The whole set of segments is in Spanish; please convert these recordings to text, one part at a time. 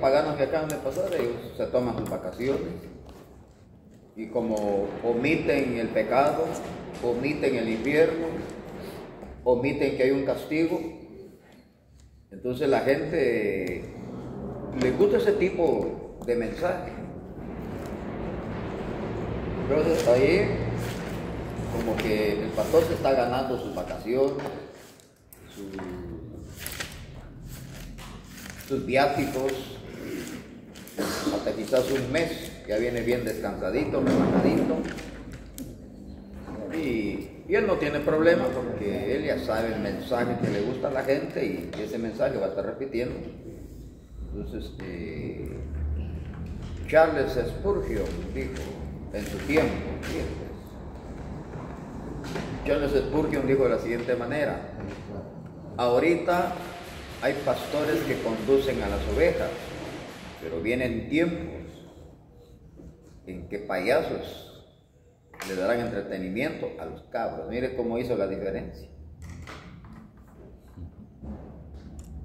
Paganos que acaban de pasar, ellos se toman sus vacaciones y como omiten el pecado, omiten el infierno, omiten que hay un castigo, entonces la gente le gusta ese tipo de mensaje. Entonces ahí como que el pastor se está ganando sus vacaciones, sus viáticos, hasta quizás un mes, ya viene bien descansadito, relajadito. Y él no tiene problema porque él ya sabe el mensaje que le gusta a la gente y ese mensaje va a estar repitiendo. Entonces, Charles Spurgeon dijo en su tiempo, Charles Spurgeon dijo de la siguiente manera: ahorita hay pastores que conducen a las ovejas, pero vienen tiempos en que payasos le darán entretenimiento a los cabros. Mire cómo hizo la diferencia.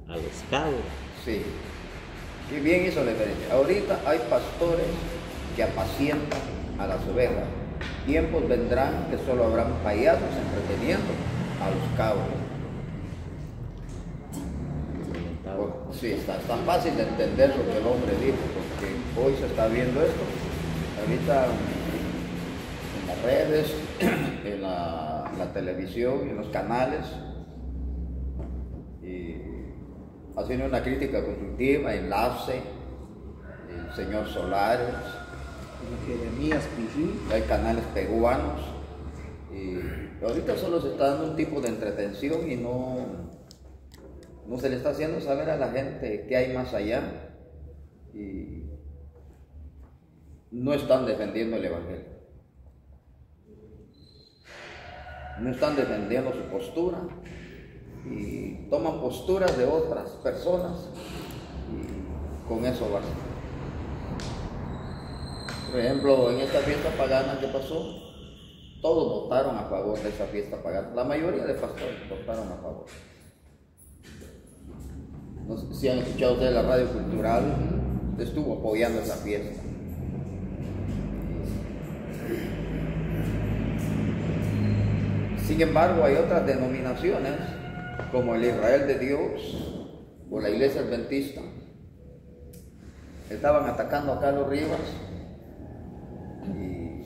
A los cabros. Sí, y bien hizo la diferencia. Ahorita hay pastores que apacientan a las ovejas. Tiempos vendrán que solo habrán payasos entreteniendo a los cabros. Sí, está fácil de entender lo que el hombre dijo, porque hoy se está viendo esto. Ahorita en las redes, en la televisión, en los canales, y haciendo una crítica constructiva, Enlace, el señor Solares, Jeremías Pijí. hay canales peruanos, y ahorita solo se está dando un tipo de entretención y no se le está haciendo saber a la gente qué hay más allá, y no están defendiendo el Evangelio, no están defendiendo su postura y toman posturas de otras personas y con eso basta. Por ejemplo, en esta fiesta pagana que pasó, todos votaron a favor de esa fiesta pagana, la mayoría de pastores votaron a favor. No sé si han escuchado ustedes la radio cultural, estuvo apoyando esa fiesta. Sin embargo, hay otras denominaciones, como el Israel de Dios o la Iglesia Adventista, estaban atacando a Carlos Rivas, y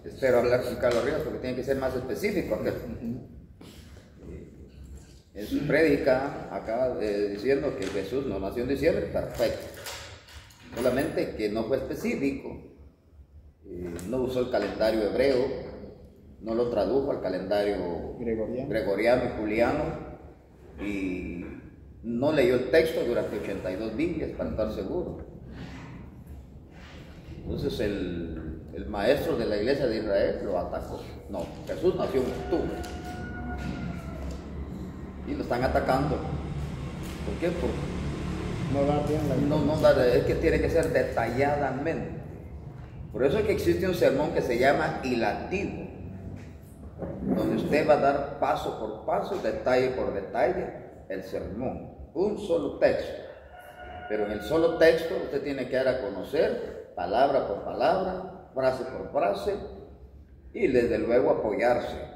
espero hablar con Carlos Rivas porque tiene que ser más específico. En su prédica acaba diciendo que Jesús no nació en diciembre, perfecto. Solamente que no fue específico, no usó el calendario hebreo, no lo tradujo al calendario gregoriano y juliano, y no leyó el texto durante 82 Biblias para estar seguro. Entonces el maestro de la Iglesia de Israel lo atacó. No, Jesús nació en octubre. Y lo están atacando. ¿Por qué? Porque es que tiene que ser detalladamente. Por eso es que existe un sermón que se llama hilativo, donde usted va a dar paso por paso, detalle por detalle, el sermón. Un solo texto. Pero en el solo texto usted tiene que dar a conocer, palabra por palabra, frase por frase, y desde luego apoyarse.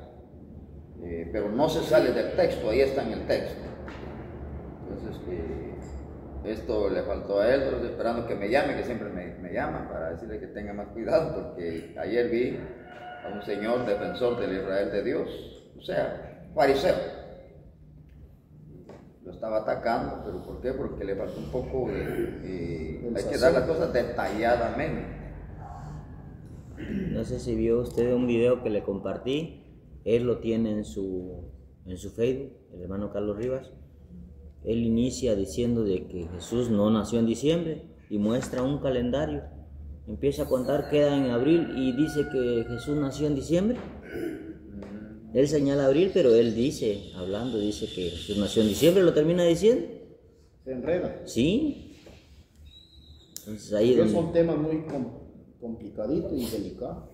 Pero no se sale del texto, ahí está en el texto. Entonces, esto le faltó a él, pero estoy esperando que me llame, que siempre me llama, para decirle que tenga más cuidado, porque ayer vi a un señor defensor del Israel de Dios, o sea, fariseo. Lo estaba atacando, pero ¿por qué? Porque le faltó un poco hay que dar las cosas detalladamente. No sé si vio usted un video que le compartí. Él lo tiene en su Facebook, el hermano Carlos Rivas. Él inicia diciendo de que Jesús no nació en diciembre y muestra un calendario. Empieza a contar, queda en abril y dice que Jesús nació en diciembre. Él señala abril, pero él dice que Jesús nació en diciembre, lo termina diciendo. Se enreda. Sí. Entonces ahí donde... son temas muy complicaditos y delicados.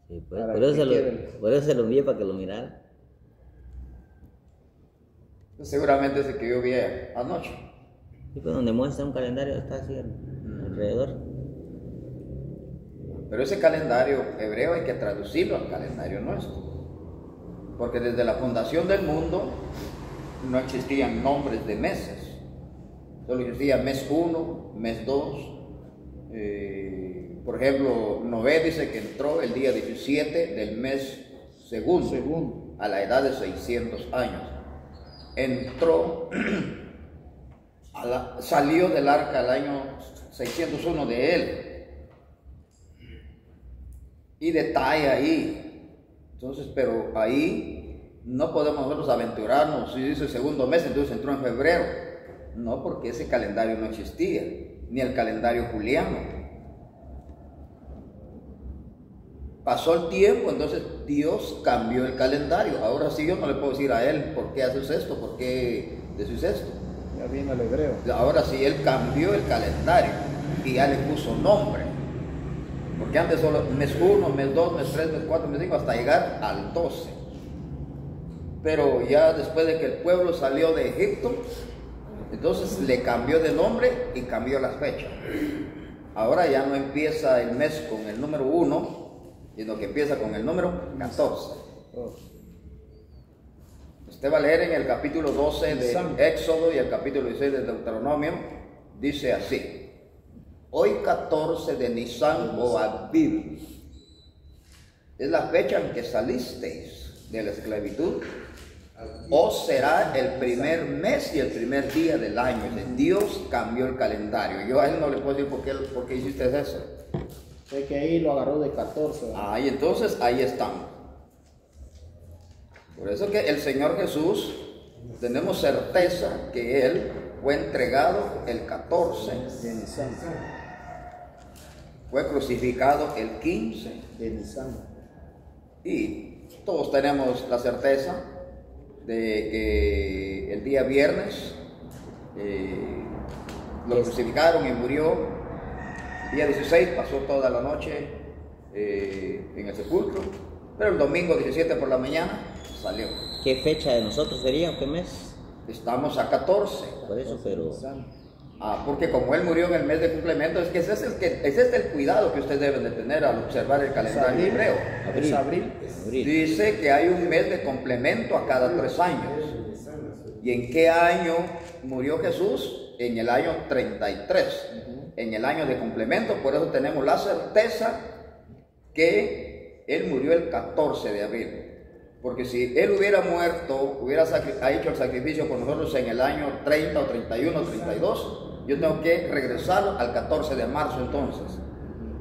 Sí, pues, por eso se lo envié para que lo mirara. Seguramente ese que yo vi anoche. Y pues donde muestra un calendario está así alrededor. Pero ese calendario hebreo hay que traducirlo al calendario nuestro. Porque desde la fundación del mundo no existían nombres de meses. Solo existía mes 1, mes 2. Por ejemplo, Noé dice que entró el día 17 del mes segundo, a la edad de 600 años. Entró, salió del arca al año 601 de él. Y detalla ahí. Entonces, pero ahí no podemos nosotros aventurarnos. Si dice segundo mes, entonces entró en febrero. No, porque ese calendario no existía, ni el calendario juliano. Pasó el tiempo, entonces Dios cambió el calendario. Ahora sí yo no le puedo decir a él, ¿por qué haces esto? ¿Por qué decís esto? Ya viene el hebreo. Ahora sí él cambió el calendario y ya le puso nombre. Porque antes solo mes 1, mes 2, mes 3, mes 4, mes 5, hasta llegar al 12. Pero ya después de que el pueblo salió de Egipto, entonces le cambió de nombre y cambió las fechas. Ahora ya no empieza el mes con el número 1, sino que empieza con el número 14. Usted va a leer en el capítulo 12 de Éxodo y el capítulo 16 de Deuteronomio, dice así: hoy 14 de Nisan o Abib es la fecha en que salisteis de la esclavitud, o será el primer mes y el primer día del año. Dios cambió el calendario. Yo a él no le puedo decir por qué hiciste eso. Sé que ahí lo agarró de 14. Y entonces ahí estamos. Por eso que el Señor Jesús, tenemos certeza que Él fue entregado el 14 de Nisan. Fue crucificado el 15 de Nisan. Y todos tenemos la certeza de que el día viernes lo crucificaron y murió. El día 16 pasó toda la noche en el sepulcro, pero el domingo 17 por la mañana salió. ¿Qué fecha de nosotros sería o qué mes? Estamos a 14. Por eso, pero... Porque como él murió en el mes de complemento, es que ese es el cuidado que ustedes deben de tener al observar el calendario hebreo. Abril. Dice que hay un mes de complemento a cada 3 años. ¿Y en qué año murió Jesús? En el año 33. En el año de complemento. Por eso tenemos la certeza que él murió el 14 de abril. Porque si él hubiera muerto, hubiera hecho el sacrificio por nosotros en el año 30 o 31 o 32, yo tengo que regresar al 14 de marzo entonces.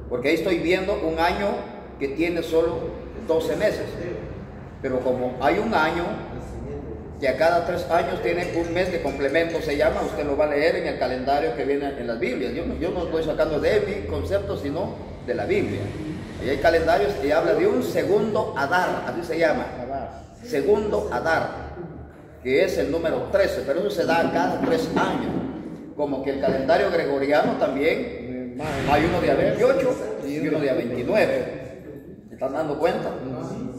Porque ahí estoy viendo un año que tiene solo 12 meses. Pero como hay un año que a cada 3 años tiene un mes de complemento, se llama, usted lo va a leer en el calendario que viene en las Biblias. Yo no estoy sacando de mi concepto, sino de la Biblia. Ahí hay calendarios que habla de un segundo Adar, así se llama. Segundo Adar, que es el número 13, pero eso se da cada 3 años. Como que el calendario gregoriano también hay uno día 28 y uno día 29. ¿Se están dando cuenta?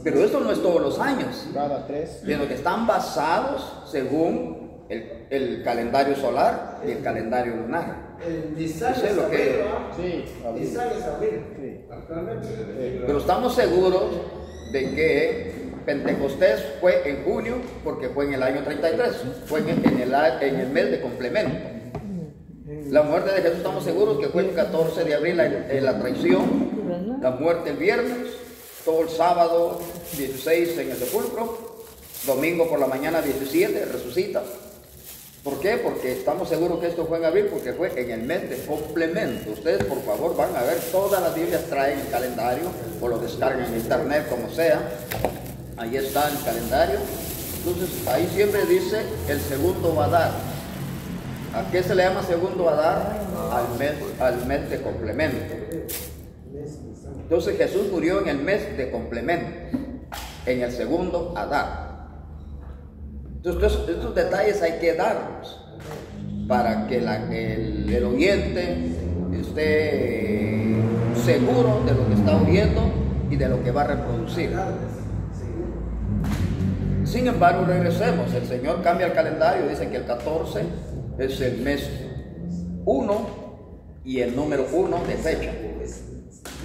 Pero esto no es todos los años, sino que están basados según el calendario solar y el calendario lunar. Eso es lo que... Pero estamos seguros de que Pentecostés fue en junio, porque fue en el año 33, fue en el mes de complemento. La muerte de Jesús estamos seguros que fue el 14 de abril la traición, la muerte el viernes, todo el sábado 16 en el sepulcro, domingo por la mañana 17 resucita. ¿Por qué? Porque estamos seguros que esto fue en abril, porque fue en el mes de complemento. Ustedes por favor van a ver, todas las Biblias traen el calendario, o lo descargan en internet, como sea. Ahí está el calendario. Entonces ahí siempre dice el segundo Adar. ¿A qué se le llama segundo Adar? Al mes de complemento. Entonces Jesús murió en el mes de complemento, en el segundo Adar. Entonces estos detalles hay que darlos para que el oyente esté seguro de lo que está oyendo y de lo que va a reproducir. Sin embargo, regresemos. El Señor cambia el calendario, dice que el 14 es el mes 1 y el número 1 de fecha.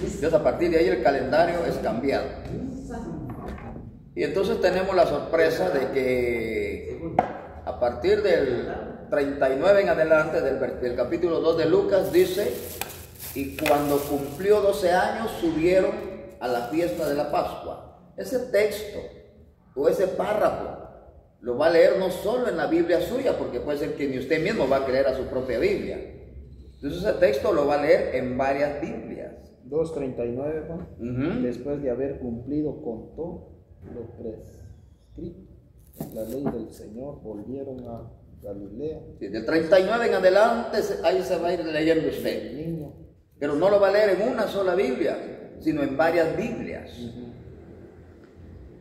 Entonces a partir de ahí el calendario es cambiado. Y entonces tenemos la sorpresa de que a partir del 39 en adelante, del capítulo 2 de Lucas, dice: y cuando cumplió 12 años subieron a la fiesta de la Pascua. Ese texto o ese párrafo lo va a leer no solo en la Biblia suya, porque puede ser que ni usted mismo va a creer a su propia Biblia. Entonces ese texto lo va a leer en varias Biblias. 2:39, Juan. Después de haber cumplido con todo lo prescrito, la ley del Señor, volvieron a Galilea. Sí, del 39 en adelante, ahí se va a ir leyendo usted. Pero no lo va a leer en una sola Biblia, sino en varias Biblias.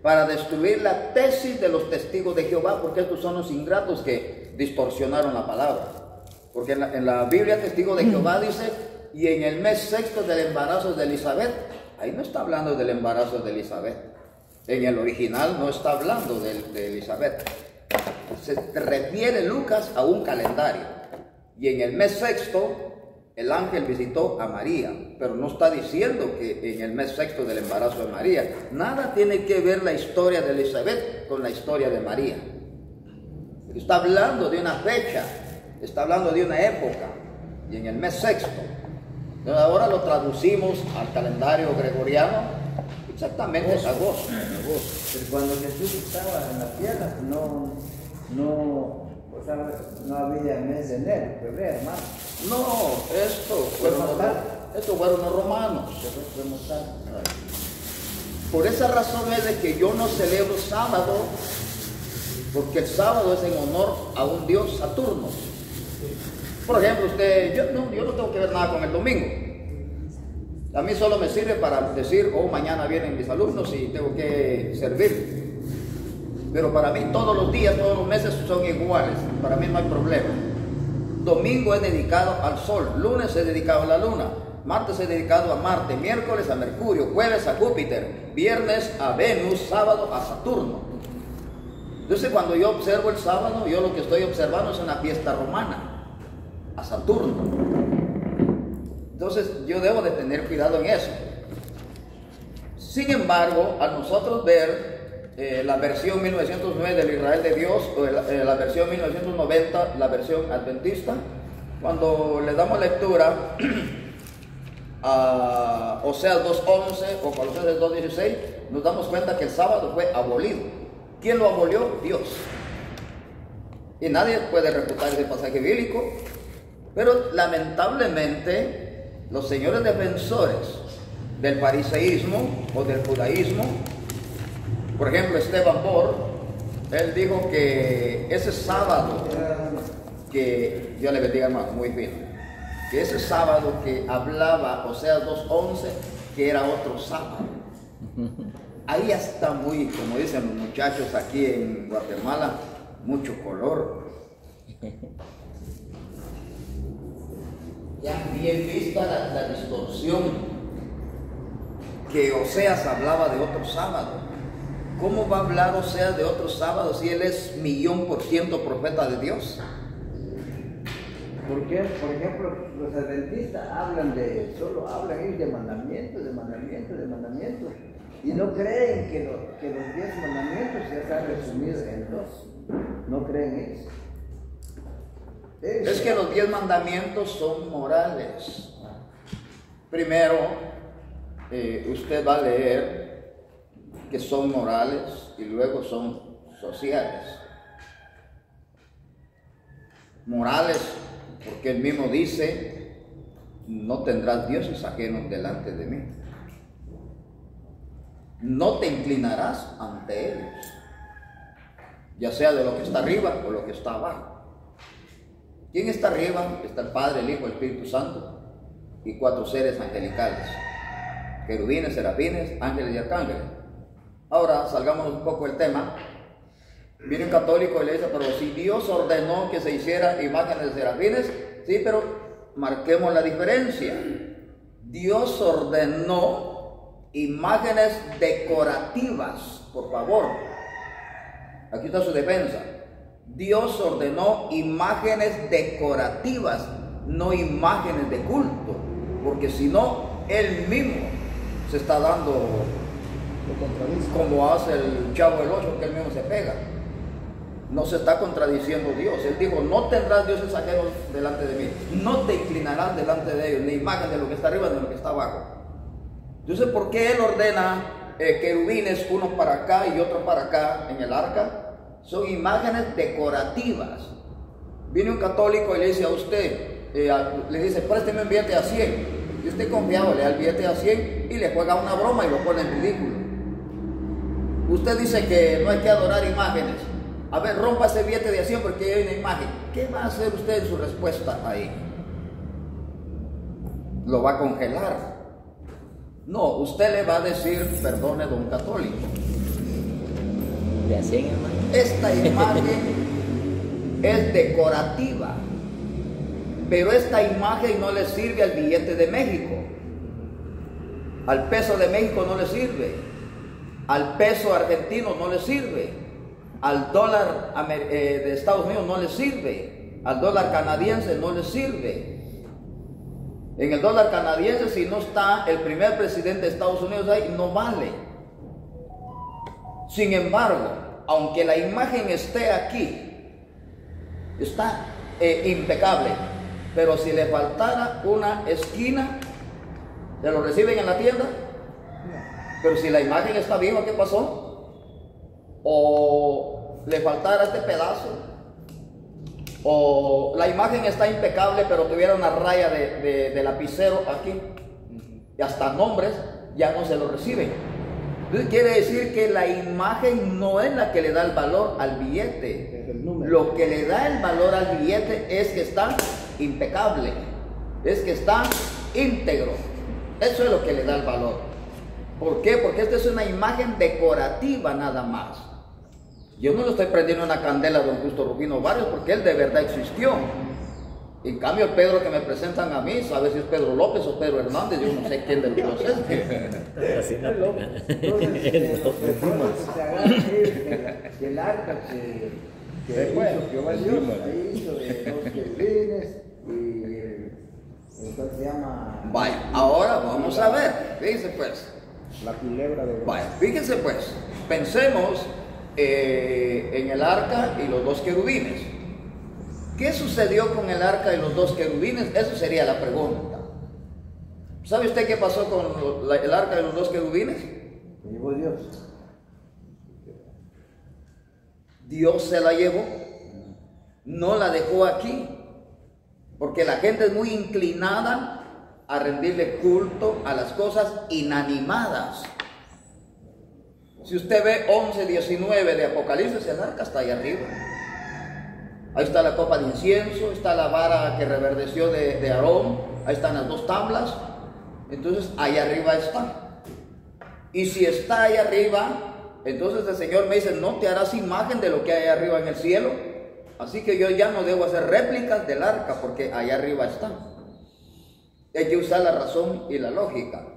Para destruir la tesis de los testigos de Jehová, porque estos son los ingratos que distorsionaron la palabra. Porque en la Biblia testigo de Jehová dice: y en el mes sexto del embarazo de Elizabeth. Ahí no está hablando del embarazo de Elizabeth. En el original no está hablando de Elizabeth. Se refiere Lucas a un calendario. Y en el mes sexto el ángel visitó a María, pero no está diciendo que en el mes sexto del embarazo de María. Nada tiene que ver la historia de Elizabeth con la historia de María. Está hablando de una fecha, está hablando de una época, y en el mes sexto. Entonces ahora lo traducimos al calendario gregoriano, exactamente es agosto. Pero cuando Jesús estaba en la tierra, no había mes de enero, febrero, marzo. No, estos fueron los romanos. Por esa razón es de que yo no celebro sábado, porque el sábado es en honor a un dios Saturno. Por ejemplo, yo no tengo que ver nada con el domingo. A mí solo me sirve para decir: oh, mañana vienen mis alumnos y tengo que servir. Pero para mí todos los días, todos los meses son iguales. Para mí no hay problema. Domingo es dedicado al sol, lunes es dedicado a la luna, martes es dedicado a Marte, miércoles a Mercurio, jueves a Júpiter, viernes a Venus, sábado a Saturno. Entonces cuando yo observo el sábado, yo lo que estoy observando es una fiesta romana, a Saturno. Entonces yo debo de tener cuidado en eso. Sin embargo, al nosotros ver la versión 1909 del Israel de Dios, o la versión 1990, la versión adventista, cuando le damos lectura a Oseas 2:11 o Colosenses 2:16, nos damos cuenta que el sábado fue abolido. ¿Quién lo abolió? Dios. Y nadie puede refutar ese pasaje bíblico, pero lamentablemente los señores defensores del fariseísmo o del judaísmo, por ejemplo Esteban Bor, él dijo que ese sábado, que Dios le bendiga, hermano, muy bien, que ese sábado que hablaba Oseas 2:11, que era otro sábado. Ahí ya está muy, como dicen los muchachos aquí en Guatemala, mucho color. Ya bien vista la distorsión, que Oseas hablaba de otro sábado. ¿Cómo va a hablar Oseas de otro sábado si él es 1,000,000% profeta de Dios? Porque, por ejemplo, los adventistas solo hablan ellos de mandamientos, y no creen que los 10 mandamientos ya están resumidos en 2. No creen eso. Es que los 10 mandamientos son morales. Primero, usted va a leer que son morales y luego son sociales. Morales, porque él mismo dice: no tendrás dioses ajenos delante de mí. No te inclinarás ante ellos, ya sea de lo que está arriba o lo que está abajo. ¿Quién está arriba? Está el Padre, el Hijo, el Espíritu Santo y 4 seres angelicales: querubines, serafines, ángeles y arcángeles. Ahora salgamos un poco del tema. Viene un católico y le dice: pero si Dios ordenó que se hiciera imágenes de serafines, sí, pero marquemos la diferencia. Dios ordenó imágenes decorativas, por favor. Aquí está su defensa. Dios ordenó imágenes decorativas, no imágenes de culto, porque si no, él mismo se está dando como hace el Chavo del Ocho, que él mismo se pega. No se está contradiciendo Dios. Él dijo, no tendrás dioses ajenos delante de mí, no te inclinarás delante de ellos, ni imagen de lo que está arriba ni de lo que está abajo. Entonces, ¿por qué él ordena querubines, uno para acá y otro para acá en el arca? Son imágenes decorativas. Viene un católico y le dice a usted, le dice, présteme un billete a 100. Y usted confiado le da el billete a 100 y le juega una broma y lo pone en ridículo. Usted dice que no hay que adorar imágenes. A ver, rompa ese billete de a 100 porque hay una imagen. ¿Qué va a hacer usted en su respuesta ahí? ¿Lo va a congelar? No, usted le va a decir, perdone, don católico. De a 100, hermano. Esta imagen es decorativa, pero esta imagen no le sirve al billete de México, al peso de México no le sirve, al peso argentino no le sirve, al dólar de Estados Unidos no le sirve, al dólar canadiense no le sirve. En el dólar canadiense, si no está el primer presidente de Estados Unidos ahí, no vale. Sin embargo, aunque la imagen esté aquí, está impecable, pero si le faltara una esquina, ¿se lo reciben en la tienda? Pero si la imagen está viva, ¿qué pasó? O le faltara este pedazo, o la imagen está impecable, pero tuviera una raya de lapicero aquí, y hasta nombres, ya no se lo reciben. Entonces quiere decir que la imagen no es la que le da el valor al billete. Lo que le da el valor al billete es que está impecable, es que está íntegro. Eso es lo que le da el valor. ¿Por qué? Porque esta es una imagen decorativa nada más. Yo no le estoy prendiendo una candela a don Justo Rufino Barrios porque él de verdad existió. En cambio, el Pedro que me presentan a mí, sabe si es Pedro López o Pedro Hernández, yo no sé quién de los dos es. Así no. El arca que hizo Jehová Dios, ahí hizo de los querubines y entonces se llama... Vaya, ahora vamos a ver, fíjense pues. La culebra de... Vaya, fíjense pues, pensemos en el arca y los dos querubines. ¿Qué sucedió con el arca y los dos querubines? Eso sería la pregunta. ¿Sabe usted qué pasó con el arca y los dos querubines? Se llevó Dios. Dios se la llevó, no la dejó aquí, porque la gente es muy inclinada a rendirle culto a las cosas inanimadas. Si usted ve 11:19 de Apocalipsis, el arca está ahí arriba. Ahí está la copa de incienso, está la vara que reverdeció de Aarón, ahí están las dos tablas. Entonces ahí arriba está. Y si está ahí arriba, entonces el Señor me dice, no te harás imagen de lo que hay arriba en el cielo. Así que yo ya no debo hacer réplicas del arca porque allá arriba está. Hay que usar la razón y la lógica.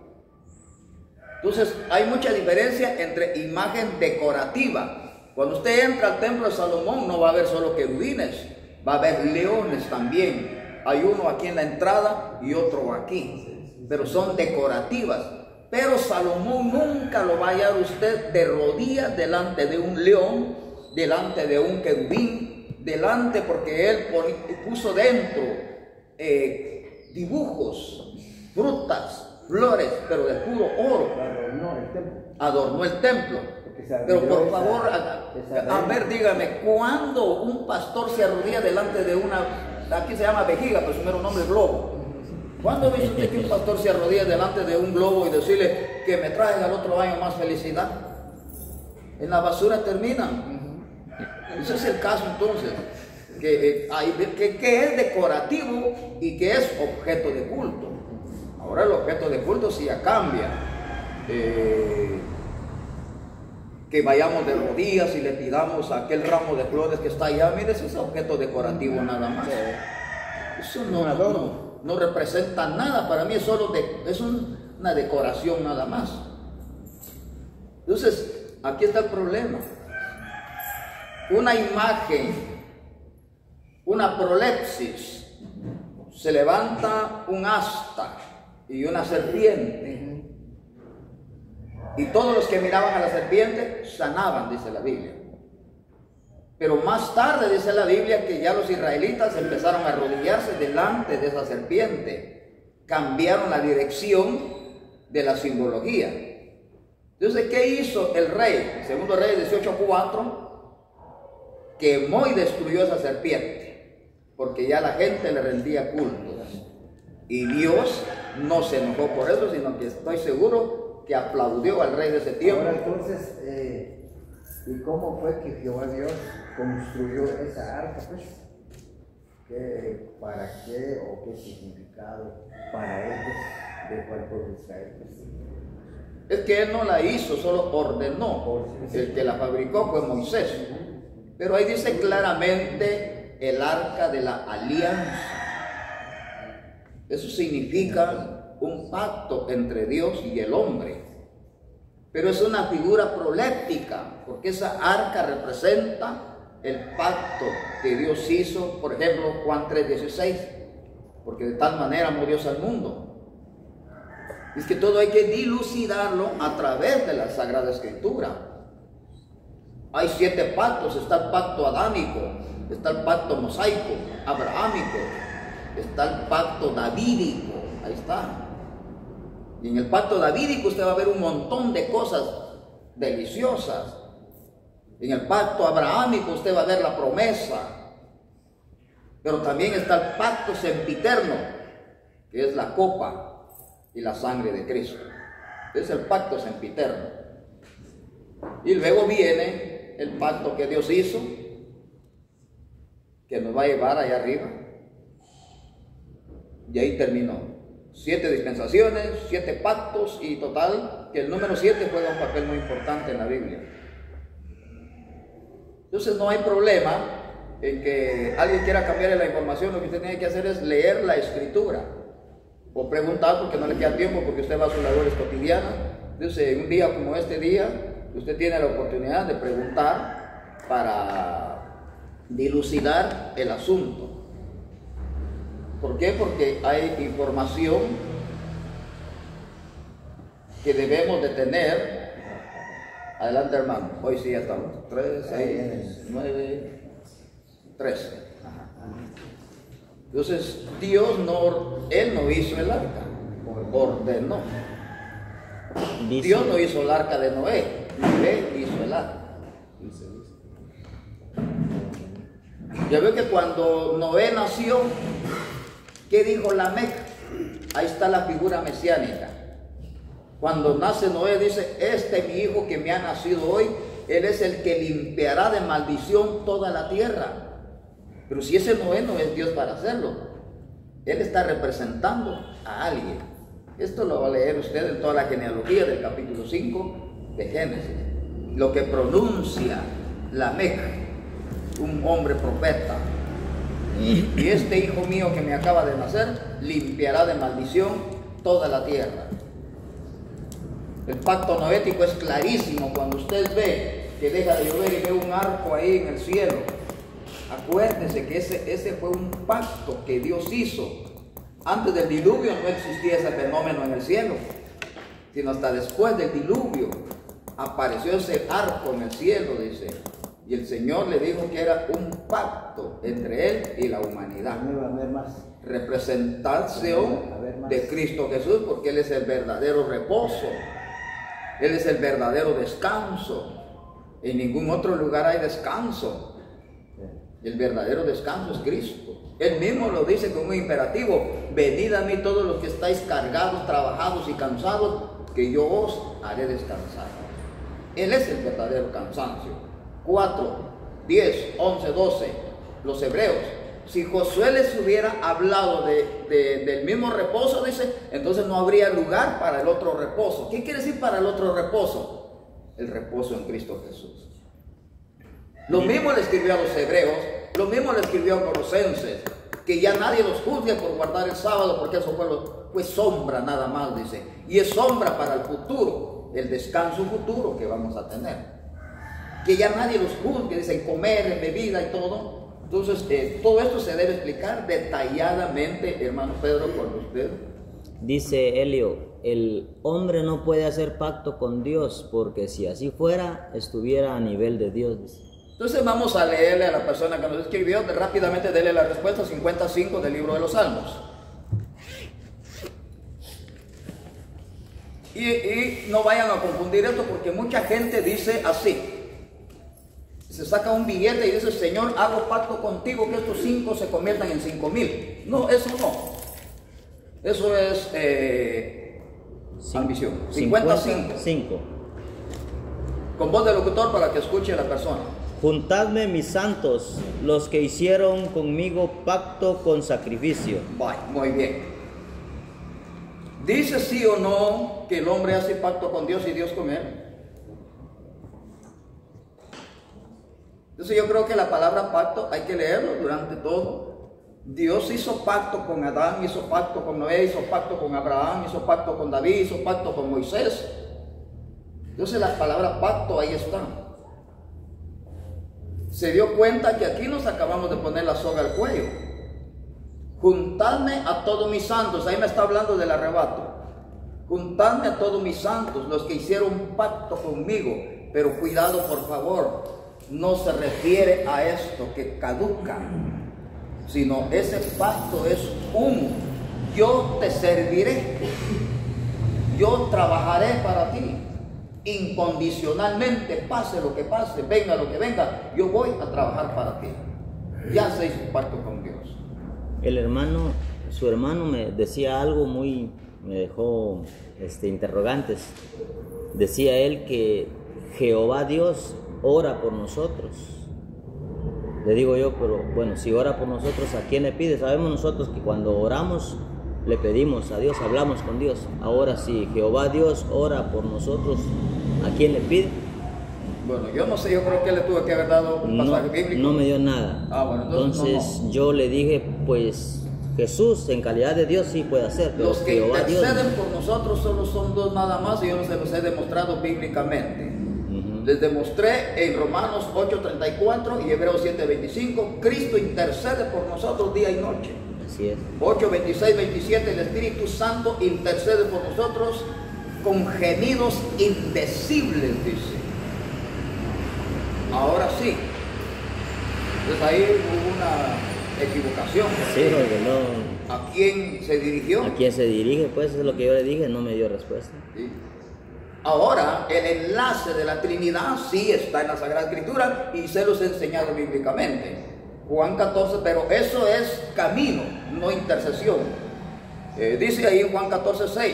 Entonces hay mucha diferencia entre imagen decorativa. Cuando usted entra al templo de Salomón no va a haber solo querubines, va a haber leones también. Hay uno aquí en la entrada y otro aquí, pero son decorativas. Pero Salomón nunca lo va a hallar usted de rodillas delante de un león, delante de un querubín, delante, porque él puso dentro dibujos, frutas, flores, pero de puro oro. Adornó el templo. Pero por favor, a ver, dígame, ¿cuándo un pastor se arrodilla delante de una, aquí se llama vejiga, pero su mero nombre es globo? ¿Cuándo ha visto usted que un pastor se arrodilla delante de un globo y decirle que me traiga al otro año más felicidad? En la basura terminan. Ese es el caso entonces, que es decorativo y que es objeto de culto. Ahora el objeto de culto sí ya cambia. Que vayamos de rodillas y le pidamos a aquel ramo de flores que está allá, mire, ese es objeto decorativo nada más. Eso no representa nada, para mí es solo es una decoración nada más. Entonces, aquí está el problema. Una imagen, una prolepsis, se levanta un asta y una serpiente. Y todos los que miraban a la serpiente sanaban, dice la Biblia. Pero más tarde dice la Biblia que ya los israelitas empezaron a arrodillarse delante de esa serpiente. Cambiaron la dirección de la simbología. Entonces, ¿qué hizo el rey? Segundo Reyes 18:4, quemó y destruyó esa serpiente, porque ya la gente le rendía culto. Y Dios no se enojó por eso, sino que estoy seguro que aplaudió al rey de ese tiempo. Ahora entonces, ¿y cómo fue que Jehová Dios construyó esa arca, pues? ¿Para qué o qué significado para él, pues, dejó al pueblo de Israel, pues? Es que él no la hizo, solo ordenó. El que la fabricó fue Moisés. Pero ahí dice claramente el arca de la alianza. Eso significa un pacto entre Dios y el hombre. Pero es una figura proléptica, porque esa arca representa el pacto que Dios hizo, por ejemplo, Juan 3:16, porque de tal manera amó Dios al mundo. Es que todo hay que dilucidarlo a través de la Sagrada Escritura. Hay 7 pactos, está el pacto adámico, está el pacto mosaico, abrahámico, está el pacto davídico, ahí está. Y en el pacto davídico usted va a ver un montón de cosas deliciosas. En el pacto abrahámico usted va a ver la promesa. Pero también está el pacto sempiterno, que es la copa y la sangre de Cristo. Es el pacto sempiterno. Y luego viene el pacto que Dios hizo, que nos va a llevar allá arriba. Y ahí terminó. 7 dispensaciones, 7 pactos, y total que el número 7 juega un papel muy importante en la Biblia. Entonces no hay problema en que alguien quiera cambiarle la información. Lo que usted tiene que hacer es leer la Escritura o preguntar, porque no le queda tiempo, porque usted va a sus labores cotidianas. Entonces, un día como este día, usted tiene la oportunidad de preguntar para dilucidar el asunto. ¿Por qué? Porque hay información que debemos de tener. Adelante, hermano. Hoy sí ya estamos. 3, 6, 9, 13. Entonces, Él no hizo el arca, ordenó. Dios no hizo el arca de Noé, Noé hizo el arca. Ya veo que cuando Noé nació, ¿qué dijo Lamec? Ahí está la figura mesiánica. Cuando nace Noé dice, mi hijo que me ha nacido hoy, él es el que limpiará de maldición toda la tierra. Pero si ese Noé no es Dios para hacerlo, él está representando a alguien. Esto lo va a leer usted en toda la genealogía del capítulo 5 de Génesis. Lo que pronuncia Lamec, un hombre profeta. Y este hijo mío que me acaba de nacer limpiará de maldición toda la tierra. El pacto noético es clarísimo. Cuando usted ve que deja de llover y ve un arco ahí en el cielo, acuérdese que ese fue un pacto que Dios hizo. Antes del diluvio no existía ese fenómeno en el cielo, sino hasta después del diluvio apareció ese arco en el cielo, dice. Y el Señor le dijo que era un pacto entre Él y la humanidad. Representación de Cristo Jesús, porque Él es el verdadero reposo. Él es el verdadero descanso. En ningún otro lugar hay descanso. El verdadero descanso es Cristo. Él mismo lo dice como un imperativo: venid a mí todos los que estáis cargados, trabajados y cansados, que yo os haré descansar. Él es el verdadero cansancio. 4, 10, 11, 12, los hebreos. Si Josué les hubiera hablado del mismo reposo, dice, entonces no habría lugar para el otro reposo. ¿Qué quiere decir para el otro reposo? El reposo en Cristo Jesús. Lo mismo le escribió a los hebreos, lo mismo le escribió a Colosenses, que ya nadie los juzgue por guardar el sábado, porque eso fue sombra nada más, dice. Y es sombra para el futuro, el descanso futuro que vamos a tener. Que ya nadie los juzgue, dicen comer, bebida y todo, Entonces, todo esto se debe explicar detalladamente, hermano Pedro, con usted. Dice Helio, el hombre no puede hacer pacto con Dios, porque si así fuera, estuviera a nivel de Dios. Entonces vamos a leerle a la persona que nos escribió, rápidamente dele la respuesta 55 del libro de los Salmos. Y no vayan a confundir esto, porque mucha gente dice así. Se saca un billete y dice: Señor, hago pacto contigo que estos 5 se conviertan en 5,000. No, eso no. Eso es ambición. 55. Con voz de locutor para que escuche la persona. Juntadme mis santos, los que hicieron conmigo pacto con sacrificio. Bye, muy bien. ¿Dice sí o no que el hombre hace pacto con Dios y Dios con él? Entonces yo creo que la palabra pacto hay que leerlo durante todo. Dios hizo pacto con Adán, hizo pacto con Noé, hizo pacto con Abraham, hizo pacto con David, hizo pacto con Moisés. Entonces la palabra pacto ahí está. Se dio cuenta que aquí nos acabamos de poner la soga al cuello. Juntadme a todos mis santos, ahí me está hablando del arrebato. Juntadme a todos mis santos, los que hicieron pacto conmigo. Pero cuidado, por favor, no se refiere a esto que caduca, sino ese pacto es yo te serviré, yo trabajaré para ti, incondicionalmente, pase lo que pase, venga lo que venga, yo voy a trabajar para ti. Ya se hizo pacto con Dios. Su hermano me decía algo me dejó interrogantes. Decía él que Jehová Dios ora por nosotros. Le digo yo, pero bueno, si ora por nosotros, ¿a quién le pide? Sabemos nosotros que cuando oramos le pedimos a Dios, hablamos con Dios. Ahora, si Jehová Dios ora por nosotros, ¿a quién le pide? Bueno, yo no sé, yo creo que le tuve que haber dado un pasaje bíblico. No me dio nada. Bueno, entonces no. Yo le dije, pues Jesús en calidad de Dios sí puede hacer, pero los que Jehová interceden Dios, por nosotros solo son 2 nada más, y yo se los he demostrado bíblicamente. Les demostré en Romanos 8:34 y Hebreos 7:25, Cristo intercede por nosotros día y noche. Así es. 8:26-27, el Espíritu Santo intercede por nosotros con gemidos indecibles, dice. Ahora sí. Entonces ahí hubo una equivocación. Sí, porque no. ¿A quién se dirigió? ¿A quién se dirige? Pues es lo que yo le dije, no me dio respuesta. Sí. Ahora, el enlace de la Trinidad sí está en la Sagrada Escritura y se los he enseñado bíblicamente. Juan 14, pero eso es camino, no intercesión. Dice ahí en Juan 14:6,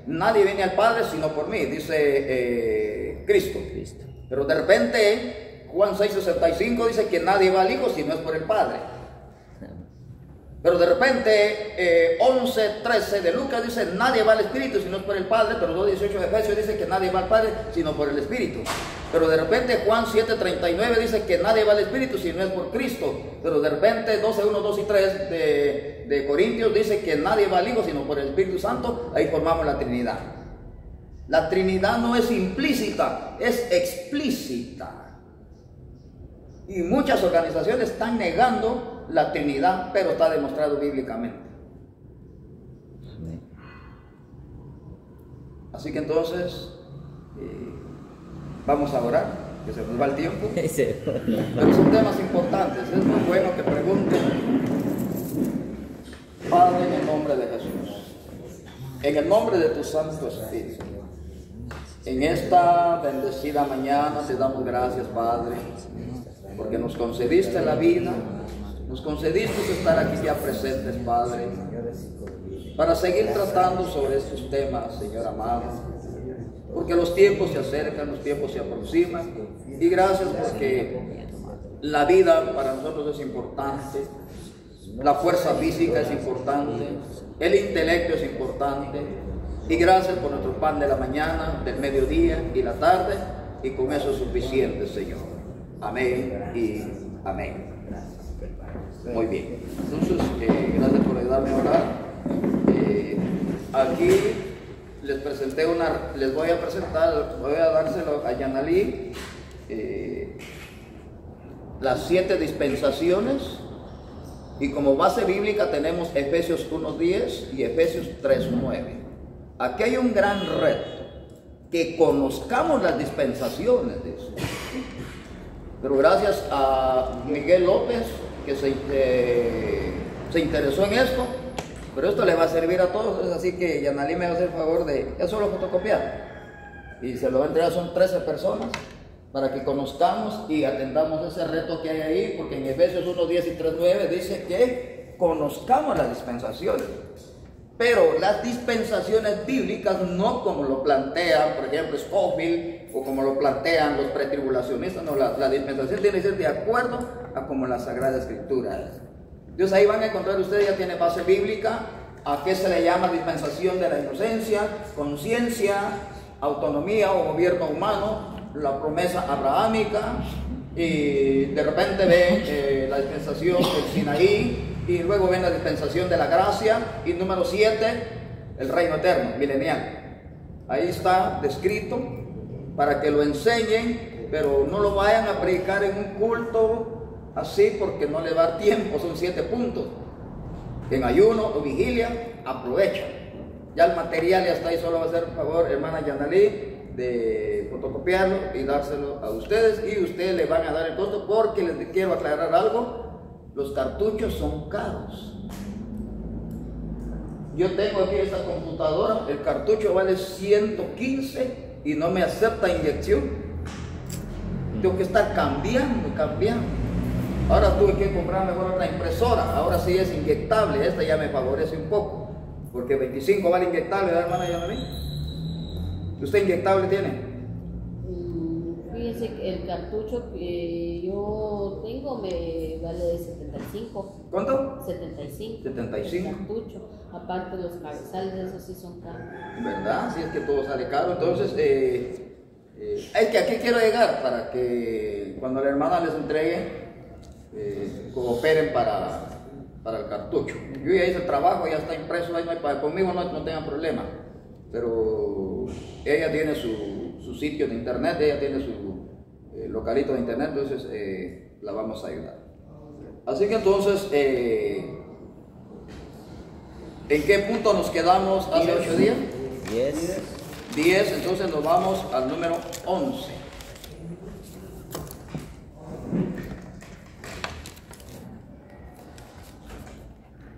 nadie viene al Padre sino por mí, dice Cristo. Pero de repente, Juan 6:65 dice que nadie va al Hijo si no es por el Padre. Pero de repente 11:13 de Lucas dice nadie va al Espíritu si no es por el Padre. Pero 2:18 de Efesios dice que nadie va al Padre sino por el Espíritu. Pero de repente Juan 7:39 dice que nadie va al Espíritu si no es por Cristo. Pero de repente 12:1, 2 y 3 de Corintios dice que nadie va al Hijo sino por el Espíritu Santo. Ahí formamos la Trinidad. La Trinidad no es implícita, es explícita. Y muchas organizaciones están negando la Trinidad, pero está demostrado bíblicamente. Así que entonces vamos a orar, que se nos va el tiempo. Pero son temas importantes, es muy bueno que pregunten. Padre, en el nombre de Jesús, en el nombre de tu Santo Espíritu, en esta bendecida mañana te damos gracias, Padre, porque nos concediste la vida. Nos concediste estar aquí ya presentes, Padre, para seguir tratando sobre estos temas, Señor amado, porque los tiempos se acercan, los tiempos se aproximan, y gracias porque la vida para nosotros es importante, la fuerza física es importante, el intelecto es importante, y gracias por nuestro pan de la mañana, del mediodía y la tarde, y con eso es suficiente, Señor. Amén y amén. Muy bien, entonces gracias por ayudarme a orar. Aquí les voy a presentar, voy a dárselo a Yanalí. las 7 dispensaciones, y como base bíblica tenemos Efesios 1:10 y Efesios 3:9. Aquí hay un gran reto, que conozcamos las dispensaciones de eso. Pero gracias a Miguel López, que se interesó en esto, pero esto le va a servir a todos, así que Yanalí me va a hacer el favor de, ya solo fotocopiar, y se lo va a entregar, son 13 personas, para que conozcamos y atendamos ese reto que hay ahí, porque en Efesios 1:10 y 3:9 dice que conozcamos las dispensaciones. Pero las dispensaciones bíblicas no como lo plantean, por ejemplo, Scofield, o como lo plantean los pretribulacionistas. No, la dispensación tiene que ser de acuerdo a como la Sagrada Escritura es. Entonces ahí van a encontrar, ustedes ya tienen base bíblica, a qué se le llama dispensación de la inocencia, conciencia, autonomía o gobierno humano, la promesa abrahámica, y de repente ven la dispensación del Sinaí, y luego ven la dispensación de la gracia, y número 7, el reino eterno, milenial. Ahí está descrito para que lo enseñen, pero no lo vayan a predicar en un culto así porque no le va a dar tiempo. Son 7 puntos. En ayuno o vigilia, aprovecha. Ya el material ya está ahí, solo va a hacer por favor, hermana Yanalí, de fotocopiarlo y dárselo a ustedes, y ustedes le van a dar el costo, porque les quiero aclarar algo. Los cartuchos son caros. Yo tengo aquí esta computadora, el cartucho vale 115 y no me acepta inyección. Tengo que estar cambiando. Ahora tuve que comprar mejor otra impresora, ahora sí es inyectable, esta ya me favorece un poco, porque 25 vale inyectable, ¿verdad, hermana Yanalí? ¿Usted inyectable tiene? Fíjese que el cartucho que yo tengo me vale de 75. ¿Cuánto? 75. 75. El cartucho. Aparte los cabezales, esos sí son caros. ¿Verdad? Si es que todo sale caro. Entonces, es que aquí quiero llegar para que cuando la hermana les entregue, cooperen para el cartucho. Yo ya hice el trabajo, ya está impreso, ahí no hay, conmigo no tengan problema. Pero ella tiene su sitio de internet, ella tiene su localito de internet, entonces la vamos a ayudar. Así que entonces, ¿en qué punto nos quedamos hace 8 días? 10, entonces nos vamos al número 11.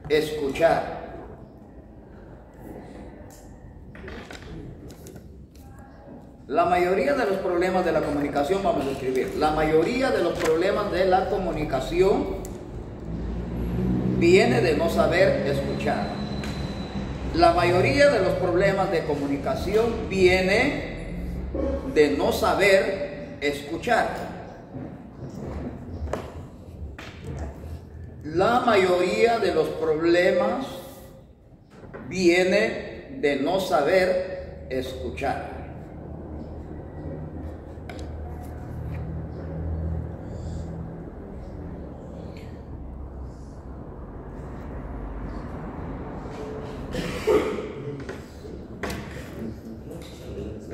Escuchar. La mayoría de los problemas de la comunicación, vamos a escribir, la mayoría de los problemas de la comunicación viene de no saber escuchar. La mayoría de los problemas de comunicación viene de no saber escuchar. La mayoría de los problemas viene de no saber escuchar.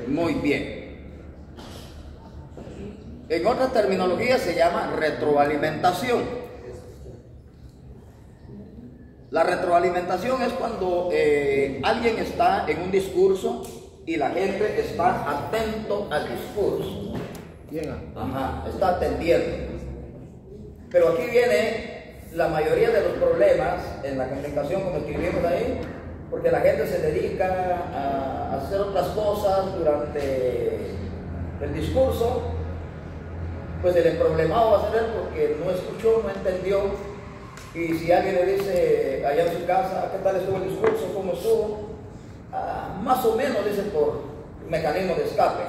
Muy bien. En otra terminología se llama retroalimentación. La retroalimentación es cuando alguien está en un discurso y la gente está atento al discurso. Ajá, está atendiendo. Pero aquí viene la mayoría de los problemas en la comunicación, como escribimos ahí, porque la gente se dedica a hacer otras cosas durante el discurso. Pues el problemado va a ser él porque no escuchó, no entendió. Y si alguien le dice allá en su casa, ¿qué tal estuvo el discurso? ¿Cómo estuvo? Más o menos, dice, por mecanismo de escape.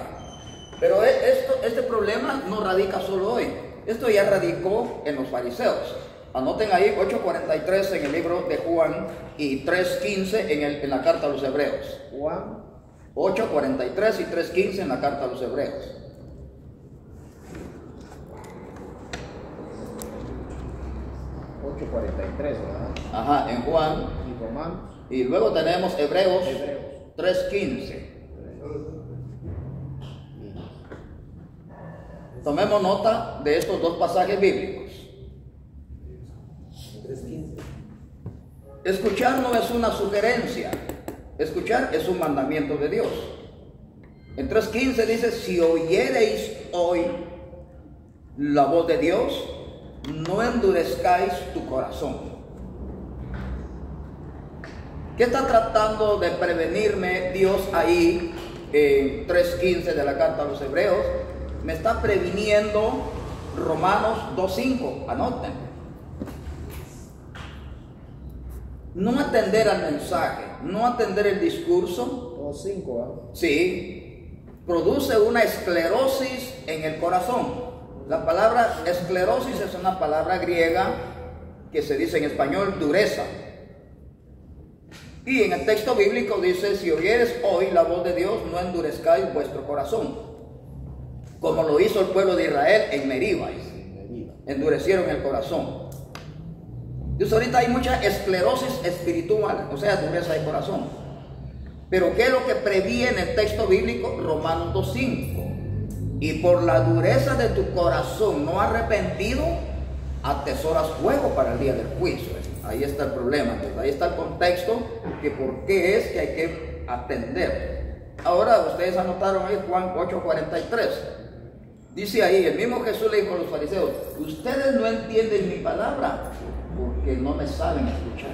Pero este problema no radica solo hoy. Esto ya radicó en los fariseos. Anoten ahí 8:43 en el libro de Juan y 3:15 en la carta a los hebreos. Juan 8:43 y 3:15 en la carta a los hebreos. ¿verdad? Ajá, en Juan. Y Romanos. Y luego tenemos Hebreos 3:15. Tomemos nota de estos dos pasajes bíblicos. Escuchar no es una sugerencia, escuchar es un mandamiento de Dios. En 3:15 dice: si oyereis hoy la voz de Dios, no endurezcáis tu corazón. ¿Qué está tratando de prevenirme Dios ahí en 3:15 de la carta a los Hebreos? Me está previniendo Romanos 2:5, anoten. No atender al mensaje, no atender el discurso. 2:5, Sí, produce una esclerosis en el corazón. La palabra esclerosis es una palabra griega que se dice en español dureza. Y en el texto bíblico dice: si oyeres hoy la voz de Dios, no endurezcáis vuestro corazón, como lo hizo el pueblo de Israel en Meribá. Endurecieron el corazón. Entonces ahorita hay mucha esclerosis espiritual, o sea, dureza de corazón. Pero ¿qué es lo que previene el texto bíblico? Romanos 2:5. Y por la dureza de tu corazón no arrepentido, atesoras fuego para el día del juicio. Ahí está el problema. Entonces, ahí está el contexto que por qué es que hay que atender. Ahora ustedes anotaron ahí Juan 8:43. Dice ahí, el mismo Jesús le dijo a los fariseos: ustedes no entienden mi palabra porque no me saben escuchar.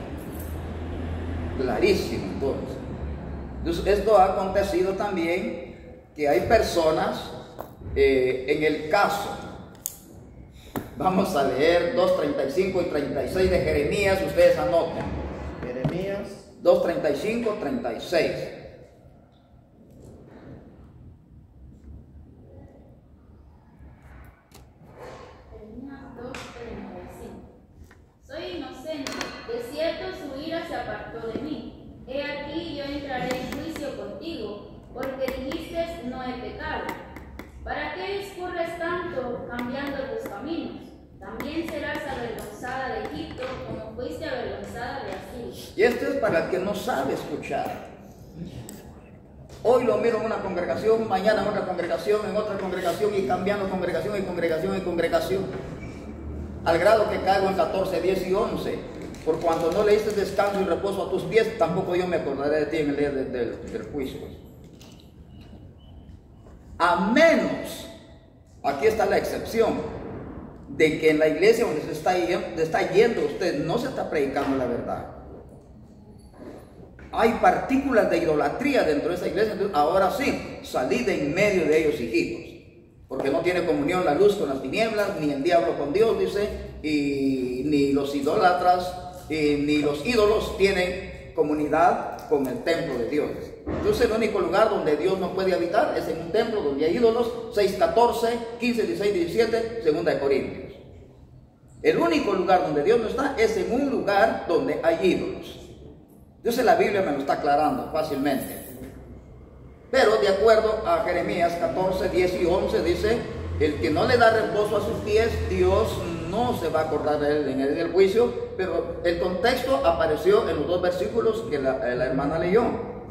Clarísimo. Entonces esto ha acontecido también, que hay personas, en el caso, vamos a leer 2:35 y 36 de Jeremías, ustedes anoten. Jeremías 2:35, 36. Jeremías 2:35. Soy inocente, de cierto su ira se apartó de mí. He aquí yo entraré en juicio contigo, porque dijiste: no he pecado. ¿Para qué discurres tanto cambiando tus caminos? También serás avergonzada de Egipto, como fuiste avergonzada de Asiria. Y esto es para el que no sabe escuchar. Hoy lo miro en una congregación, mañana en otra congregación, en otra congregación, y cambiando congregación y congregación y congregación, al grado que caigo en 14, 10 y 11. Por cuanto no le diste descanso y reposo a tus pies, tampoco yo me acordaré de ti en el día del juicio. A menos, aquí está la excepción, de que en la iglesia donde se está yendo usted no se está predicando la verdad. Hay partículas de idolatría dentro de esa iglesia. Entonces, ahora sí, salid de en medio de ellos, hijitos, porque no tiene comunión la luz con las tinieblas, ni el diablo con Dios, dice, y ni los idólatras, ni los ídolos tienen comunidad con el templo de Dios. Entonces el único lugar donde Dios no puede habitar es en un templo donde hay ídolos. 6:14, 15, 16, 17, 2 de Corintios. El único lugar donde Dios no está es en un lugar donde hay ídolos. Entonces la Biblia me lo está aclarando fácilmente. Pero de acuerdo a Jeremías 14, 10 y 11 dice: el que no le da reposo a sus pies, Dios no se va a acordar de él en el día del juicio. Pero el contexto apareció en los dos versículos que la hermana leyó.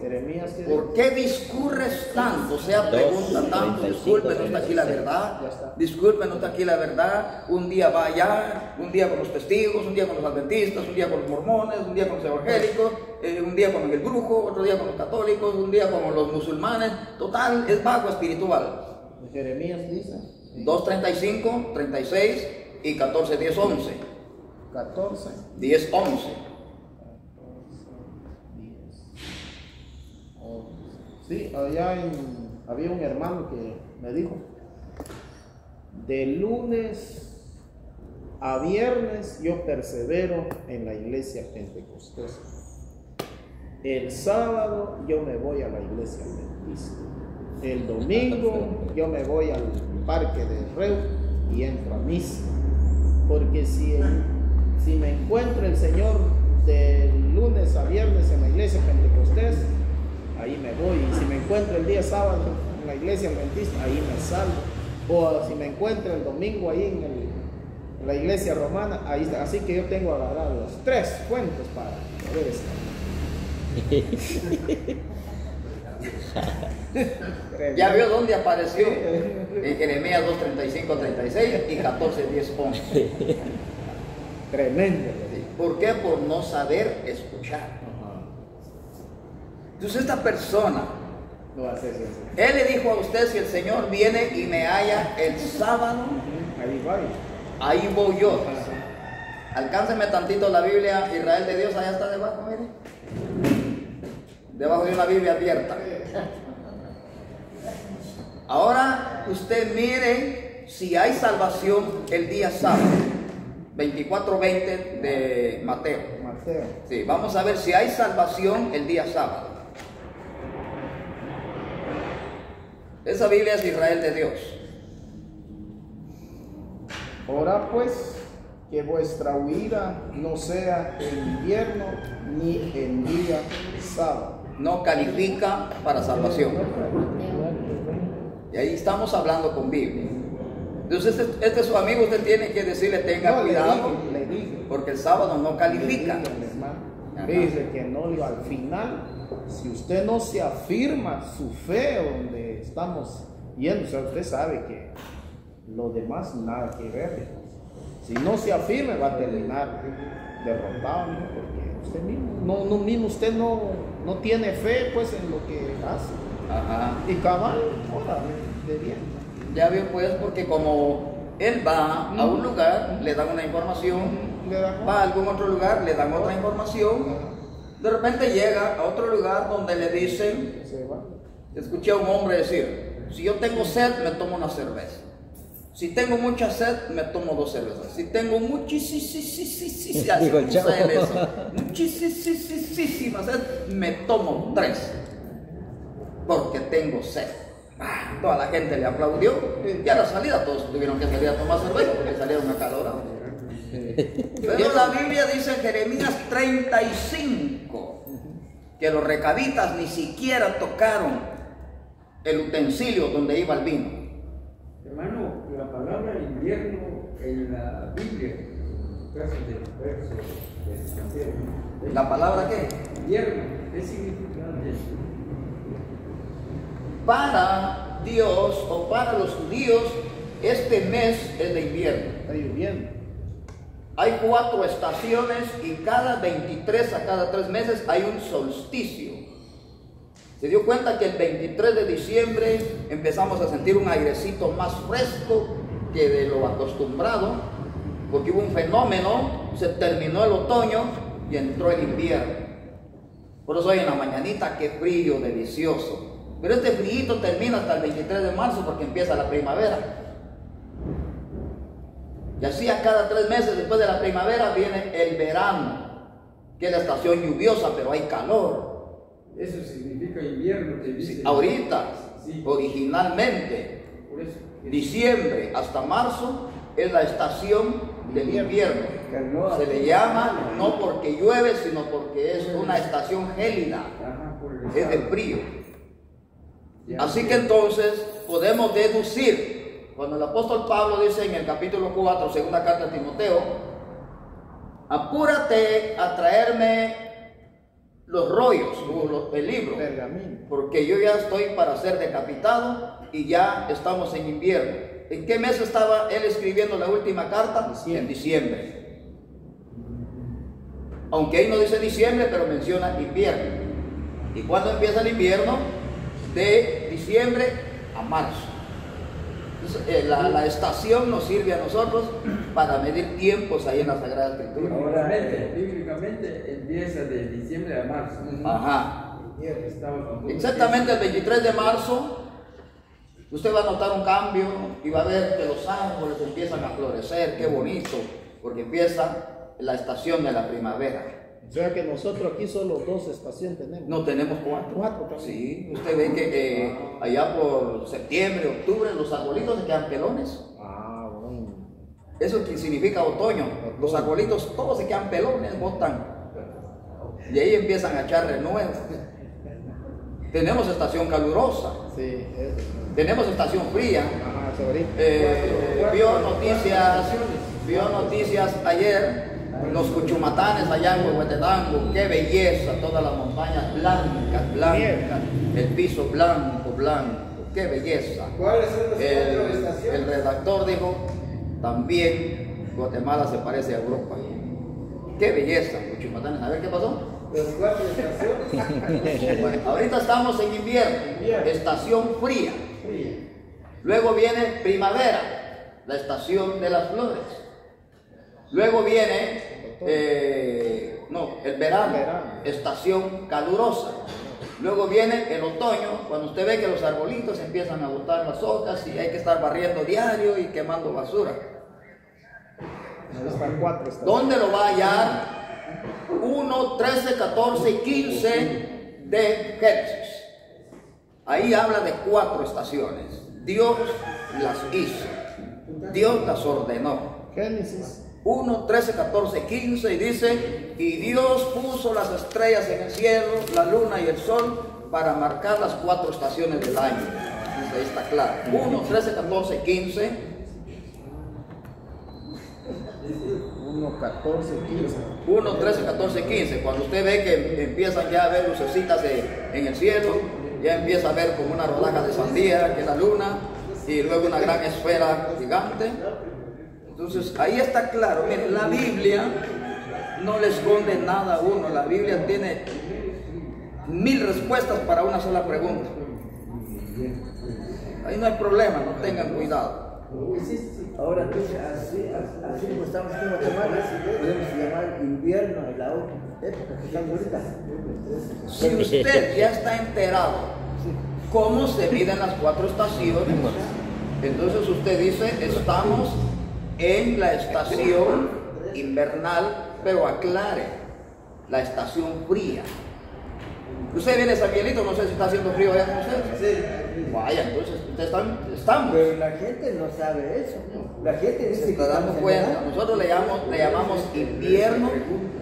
Jeremías, ¿por qué discurres tanto? O sea, pregunta tanto. Disculpe, no está aquí la verdad. Disculpe, no está aquí la verdad. Un día va allá, un día con los testigos, un día con los adventistas, un día con los mormones, un día con los evangélicos, un día con el brujo, otro día con los católicos, un día con los musulmanes. Total, es vago espiritual. Jeremías dice 2:35, 36 y 14, 10, 11. 14, 10, 11. Sí, allá había un hermano que me dijo: de lunes a viernes yo persevero en la iglesia pentecostés. El sábado yo me voy a la iglesia adventista. El domingo yo me voy al parque de Reu y entro a misa. Porque si me encuentra el Señor de lunes a viernes en la iglesia pentecostés, ahí me voy. Y si me encuentro el día sábado en la iglesia adventista, ahí me salvo. O si me encuentro el domingo ahí en la iglesia romana, ahí está. Así que yo tengo agarrados 3 fuentes para poder estar. ¿Ya vio dónde apareció? En Jeremías 2, 35, 36 y 14, 10, 11. Tremendo. ¿Por qué? Por no saber escuchar. Entonces esta persona, No hace eso. él le dijo a usted, si el Señor viene y me halla el sábado, Ahí va. ahí voy yo. Alcánceme tantito la Biblia, Israel de Dios, allá está debajo, mire. Debajo de una Biblia abierta. Ahora usted mire si hay salvación el día sábado, 24:20 de Mateo. Mateo. Sí, vamos a ver si hay salvación el día sábado. Esa Biblia es Israel de Dios. Ora pues que vuestra huida no sea en invierno ni en día sábado. No califica para salvación. Y ahí estamos hablando con Biblia. Entonces este es su amigo, usted tiene que decirle tenga No, cuidado, le dije. porque el sábado no califica. Ajá. Dice que no, al final, si usted no se afirma su fe donde estamos yendo, o sea, usted sabe que lo demás nada que ver. Si no se afirma, va a terminar derrotado, ¿no? Porque usted mismo, usted no tiene fe pues en lo que hace. Ajá. Y cabal, ahora, de bien. Ya vio pues, porque como él va a un lugar, le dan una información, Le dan- va a algún otro lugar, le dan otra información, de repente llega a otro lugar donde le dicen, Se va. escuché a un hombre decir, si yo tengo sed, me tomo una cerveza. Si tengo mucha sed, me tomo 2 cervezas. Si tengo muchísima Digo el chavo. sed, me tomo 3. Porque tengo sed. Toda la gente le aplaudió. Y a la salida todos tuvieron que salir a tomar cerveza porque salieron acalorados. Pero la Biblia dice en Jeremías 35 que los recabitas ni siquiera tocaron el utensilio donde iba el vino. Hermano, la palabra invierno en la Biblia, caso del verso de Santiago. ¿La palabra qué? Invierno, ¿qué significa eso? Para Dios o para los judíos, este mes es de invierno. Está lloviendo. Hay 4 estaciones y cada 23 a cada 3 meses hay un solsticio. Se dio cuenta que el 23 de diciembre empezamos a sentir un airecito más fresco que de lo acostumbrado, porque hubo un fenómeno, se terminó el otoño y entró el invierno. Por eso hoy en la mañanita, qué frío delicioso. Pero este frío termina hasta el 23 de marzo porque empieza la primavera. Y así a cada 3 meses después de la primavera viene el verano, que es la estación lluviosa, pero hay calor. Eso significa invierno, te dice. Sí, ahorita, Sí. originalmente, Por eso. diciembre hasta marzo es la estación del invierno. Se le llama no porque llueve, sino porque es una estación gélida, Ajá, por el es de estado. frío. Ya. Así que entonces podemos deducir, cuando el apóstol Pablo dice en el capítulo 4, segunda carta a Timoteo, apúrate a traerme los rollos, el libro, Pergamino. porque yo ya estoy para ser decapitado y ya estamos en invierno. ¿En qué mes estaba él escribiendo la última carta? Diciembre. En diciembre. Aunque ahí no dice diciembre, pero menciona invierno. ¿Y cuándo empieza el invierno? De diciembre a marzo. Entonces, la estación nos sirve a nosotros para medir tiempos ahí en la Sagrada Escritura. Bíblicamente empieza de diciembre a marzo. Ajá. Estaba con- Exactamente el 23 de marzo, usted va a notar un cambio y va a ver que los árboles empiezan a florecer, qué bonito, porque empieza la estación de la primavera. O sea que nosotros aquí solo 2 estaciones tenemos. No tenemos 4. 4 también. Sí, usted ve que allá por septiembre, octubre, los arbolitos se quedan pelones. Ah, bueno. Eso que significa otoño. Los arbolitos todos se quedan pelones, botan. Y ahí empiezan a echar renuevos. Tenemos estación calurosa, Sí, eso. tenemos estación fría. Ajá, sobre. Vio noticias ayer Los Cuchumatanes allá en Huehuetenango, qué belleza, todas las montañas blancas, blancas, el piso blanco, blanco, qué belleza. ¿Cuáles son las 4 estaciones? El redactor dijo, también Guatemala se parece a Europa. Qué belleza, Cuchumatanes. A ver qué pasó. Las 4 estaciones. Bueno, ahorita estamos en invierno, estación fría. Luego viene primavera, la estación de las flores. Luego viene el verano, estación calurosa. Luego viene el otoño, cuando usted ve que los arbolitos empiezan a botar las hojas y hay que estar barriendo diario y quemando basura. Están 4 estaciones. ¿Dónde lo va a hallar? 1, 13, 14 y 15 de Génesis. Ahí habla de 4 estaciones. Dios las hizo, Dios las ordenó. Génesis 1, 13, 14, 15 y dice, y Dios puso las estrellas en el cielo, la luna y el sol para marcar las 4 estaciones del año. Ahí está claro. 1, 13, 14, 15. 1, 14, 15. 1, 13, 14, 15. Cuando usted ve que empiezan ya a ver lucecitas en el cielo, ya empieza a ver como una rodaja de sandía, que es la luna, y luego una gran esfera gigante. Entonces ahí está claro. Miren, la Biblia no le esconde nada a uno. La Biblia tiene 1000 respuestas para una sola pregunta. Ahí no hay problema, no tengan cuidado. Ahora, entonces, así como estamos en Guatemala, podemos llamar invierno en la época que estamos ahorita. Si usted ya está enterado cómo se miden las 4 estaciones, entonces usted dice, estamos en la estación invernal, pero aclare, la estación fría. Usted viene de San Miguelito, no sé si está haciendo frío allá con usted. Sí. Vaya, entonces ustedes estamos. Pero la gente no sabe eso. La gente dice Se que está dando estamos en cuenta. verano. Nosotros le llamamos invierno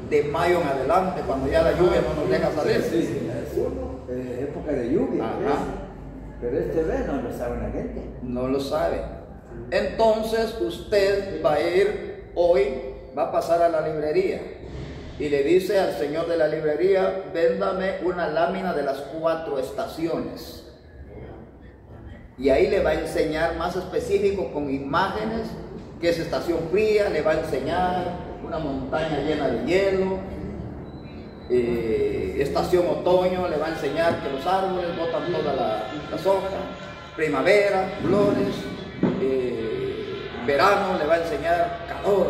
de mayo en adelante, cuando ya la lluvia no nos deja salir. Sí, época de lluvia. Ajá. Pero este vez no lo sabe la gente. No lo sabe. Entonces usted va a ir hoy, va a pasar a la librería y le dice al señor de la librería, véndame una lámina de las 4 estaciones. Y ahí le va a enseñar más específico con imágenes que es estación fría, le va a enseñar una montaña llena de hielo. Estación otoño, le va a enseñar que los árboles botan todas las hojas. Primavera, flores. Verano, le va a enseñar calor.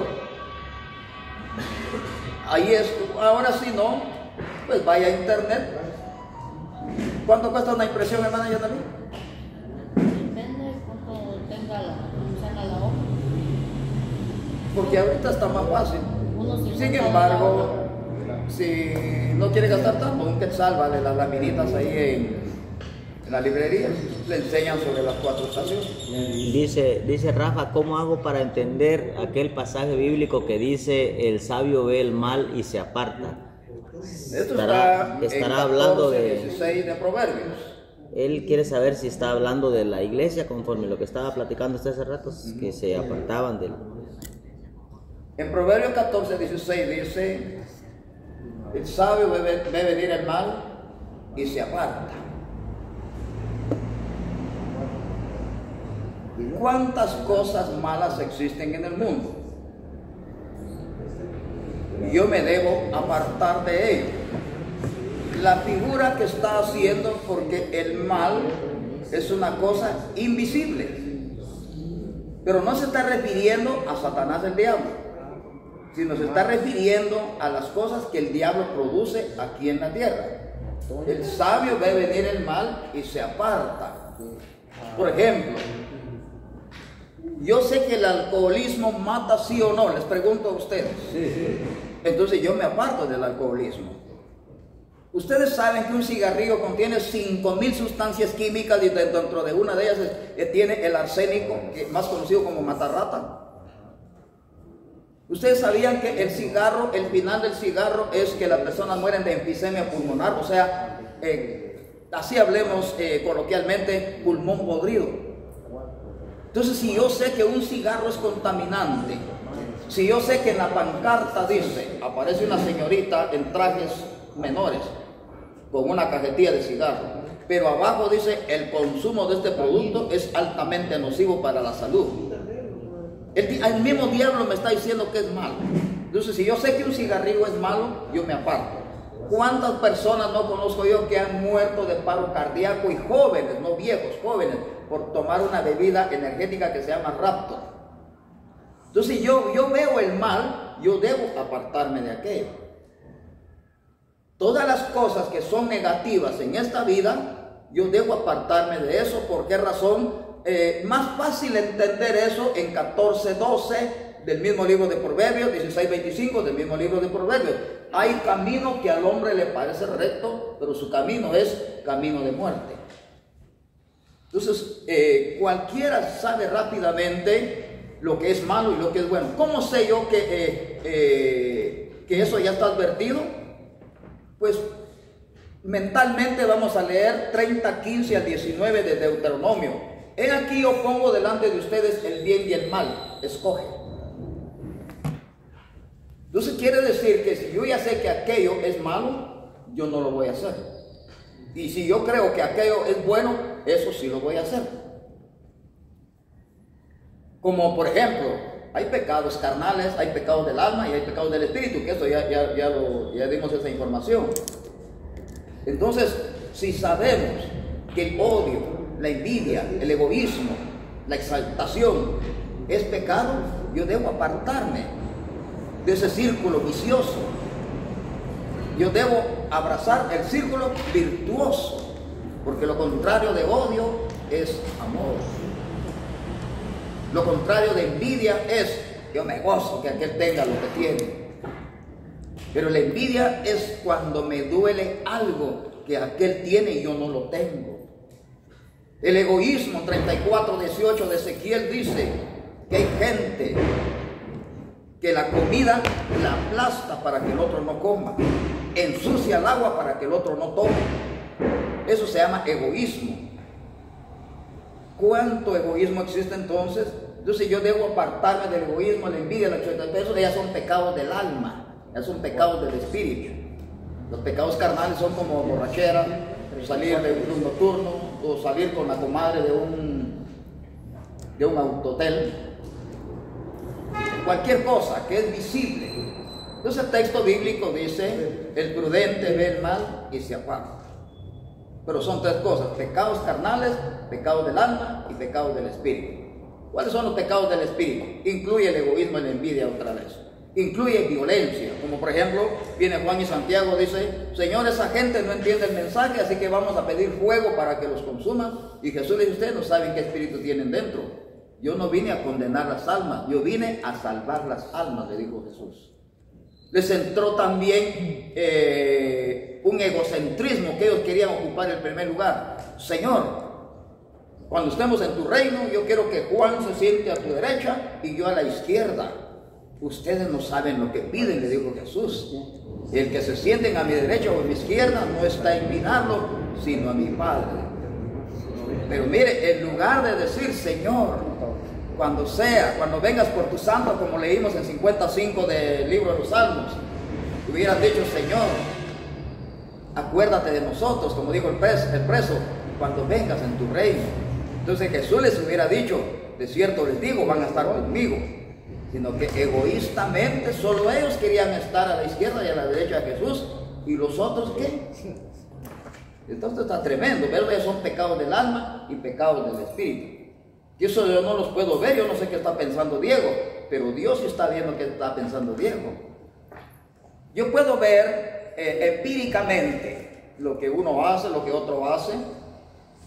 Ahí es, ahora sí no, pues vaya a internet. ¿Cuánto cuesta una impresión, hermana Yanalí? Depende cuánto tenga la hoja. Porque ahorita está más fácil. Unos 50 Sin embargo, si no quiere gastar tanto, un quetzal vale las laminitas ahí en la librería. Le enseñan sobre las 4 estaciones. Dice Rafa, ¿cómo hago para entender aquel pasaje bíblico que dice el sabio ve el mal y se aparta? Esto Estará en hablando 14, de... 16 de Proverbios. Él quiere saber si está hablando de la iglesia conforme lo que estaba platicando usted hace rato, que se apartaban del... En Proverbios 14, 16 dice, el sabio ve venir el mal y se aparta. ¿Cuántas cosas malas existen en el mundo? Yo me debo apartar de ello. La figura que está haciendo, porque el mal es una cosa invisible, pero no se está refiriendo a Satanás el diablo, sino se está refiriendo a las cosas que el diablo produce aquí en la tierra. El sabio ve venir el mal y se aparta. Por ejemplo, yo sé que el alcoholismo mata, sí o no, les pregunto a ustedes. Entonces yo me aparto del alcoholismo. Ustedes saben que un cigarrillo contiene 5000 sustancias químicas y dentro de una de ellas tiene el arsénico, más conocido como matarrata. Ustedes sabían que el cigarro, el final del cigarro es que las personas mueren de enfisema pulmonar, o sea, así hablemos coloquialmente, pulmón podrido. Entonces, si yo sé que un cigarro es contaminante Si yo sé que en la pancarta dice, aparece una señorita en trajes menores, con una cajetilla de cigarro, pero abajo dice, el consumo de este producto es altamente nocivo para la salud. El mismo diablo me está diciendo que es malo. Entonces, si yo sé que un cigarrillo es malo, yo me aparto. ¿Cuántas personas no conozco yo que han muerto de paro cardíaco, y jóvenes, no viejos, jóvenes, por tomar una bebida energética que se llama Raptor? Entonces, si yo veo el mal, yo debo apartarme de aquello. Todas las cosas que son negativas en esta vida, yo debo apartarme de eso. ¿Por qué razón? Más fácil entender eso en 14:12 del mismo libro de Proverbios, 16:25 del mismo libro de Proverbios. Hay camino que al hombre le parece recto, pero su camino es camino de muerte. Entonces, cualquiera sabe rápidamente lo que es malo y lo que es bueno. ¿Cómo sé yo que eso ya está advertido? Pues mentalmente vamos a leer 30:15 al 19 de Deuteronomio. He aquí yo pongo delante de ustedes el bien y el mal, escoge. Entonces quiere decir que si yo ya sé que aquello es malo, yo no lo voy a hacer. Y si yo creo que aquello es bueno, eso sí lo voy a hacer. Como por ejemplo, hay pecados carnales, hay pecados del alma y hay pecados del espíritu, que eso ya dimos esa información. Entonces, si sabemos que el odio, la envidia, el egoísmo, la exaltación es pecado, yo debo apartarme de ese círculo vicioso. Yo debo abrazar el círculo virtuoso, porque lo contrario de odio es amor. Lo contrario de envidia es, yo me gozo que aquel tenga lo que tiene. Pero la envidia es cuando me duele algo que aquel tiene y yo no lo tengo. El egoísmo, 34:18 de Ezequiel dice que hay gente que la comida la aplasta para que el otro no coma, ensucia el agua para que el otro no tome. Eso se llama egoísmo. ¿Cuánto egoísmo existe entonces? Entonces yo debo apartarme del egoísmo, la envidia, la exaltación. Eso ya son pecados del alma, ya son pecados del espíritu. Los pecados carnales son como borrachera, salir de un club nocturno, o salir con la comadre de un autotel. Cualquier cosa que es visible. Entonces el texto bíblico dice, el prudente ve el mal y se aparta. Pero son tres cosas: pecados carnales, pecados del alma y pecados del espíritu. ¿Cuáles son los pecados del espíritu? Incluye el egoísmo y la envidia otra vez. Incluye violencia, como por ejemplo, viene Juan y Santiago, dice, Señor, esa gente no entiende el mensaje, así que vamos a pedir fuego para que los consuman. Y Jesús le dice, ustedes no saben qué espíritu tienen dentro. Yo no vine a condenar las almas, yo vine a salvar las almas, le dijo Jesús. Les entró también un egocentrismo, que ellos querían ocupar el primer lugar. Señor, cuando estemos en tu reino, yo quiero que Juan se siente a tu derecha y yo a la izquierda. Ustedes no saben lo que piden, le dijo Jesús. El que se sienten a mi derecha o a mi izquierda no está en mi lado, sino a mi Padre. Pero mire, en lugar de decir, Señor, cuando vengas por tu santo, como leímos en 55 del libro de los Salmos, hubieras dicho, Señor, acuérdate de nosotros, como dijo el preso, cuando vengas en tu reino. Entonces Jesús les hubiera dicho, de cierto les digo, van a estar conmigo. Sino que egoístamente solo ellos querían estar a la izquierda y a la derecha de Jesús, y los otros ¿qué? Entonces está tremendo, ¿verdad? Son pecados del alma y pecados del espíritu. Y eso yo no los puedo ver, yo no sé qué está pensando Diego, pero Dios sí está viendo qué está pensando Diego. Yo puedo ver empíricamente lo que uno hace, lo que otro hace,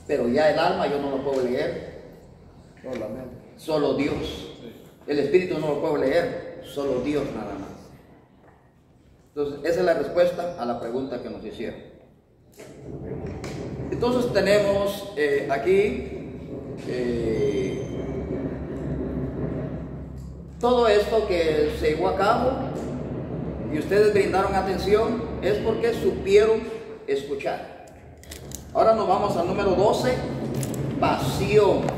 pero ya el alma yo no lo puedo leer. Solo Dios. El espíritu no lo puedo leer, solo Dios nada más. Entonces, esa es la respuesta a la pregunta que nos hicieron. Entonces tenemos aquí todo esto que se llevó a cabo y ustedes brindaron atención, es porque supieron escuchar. Ahora nos vamos al número 12, pasión.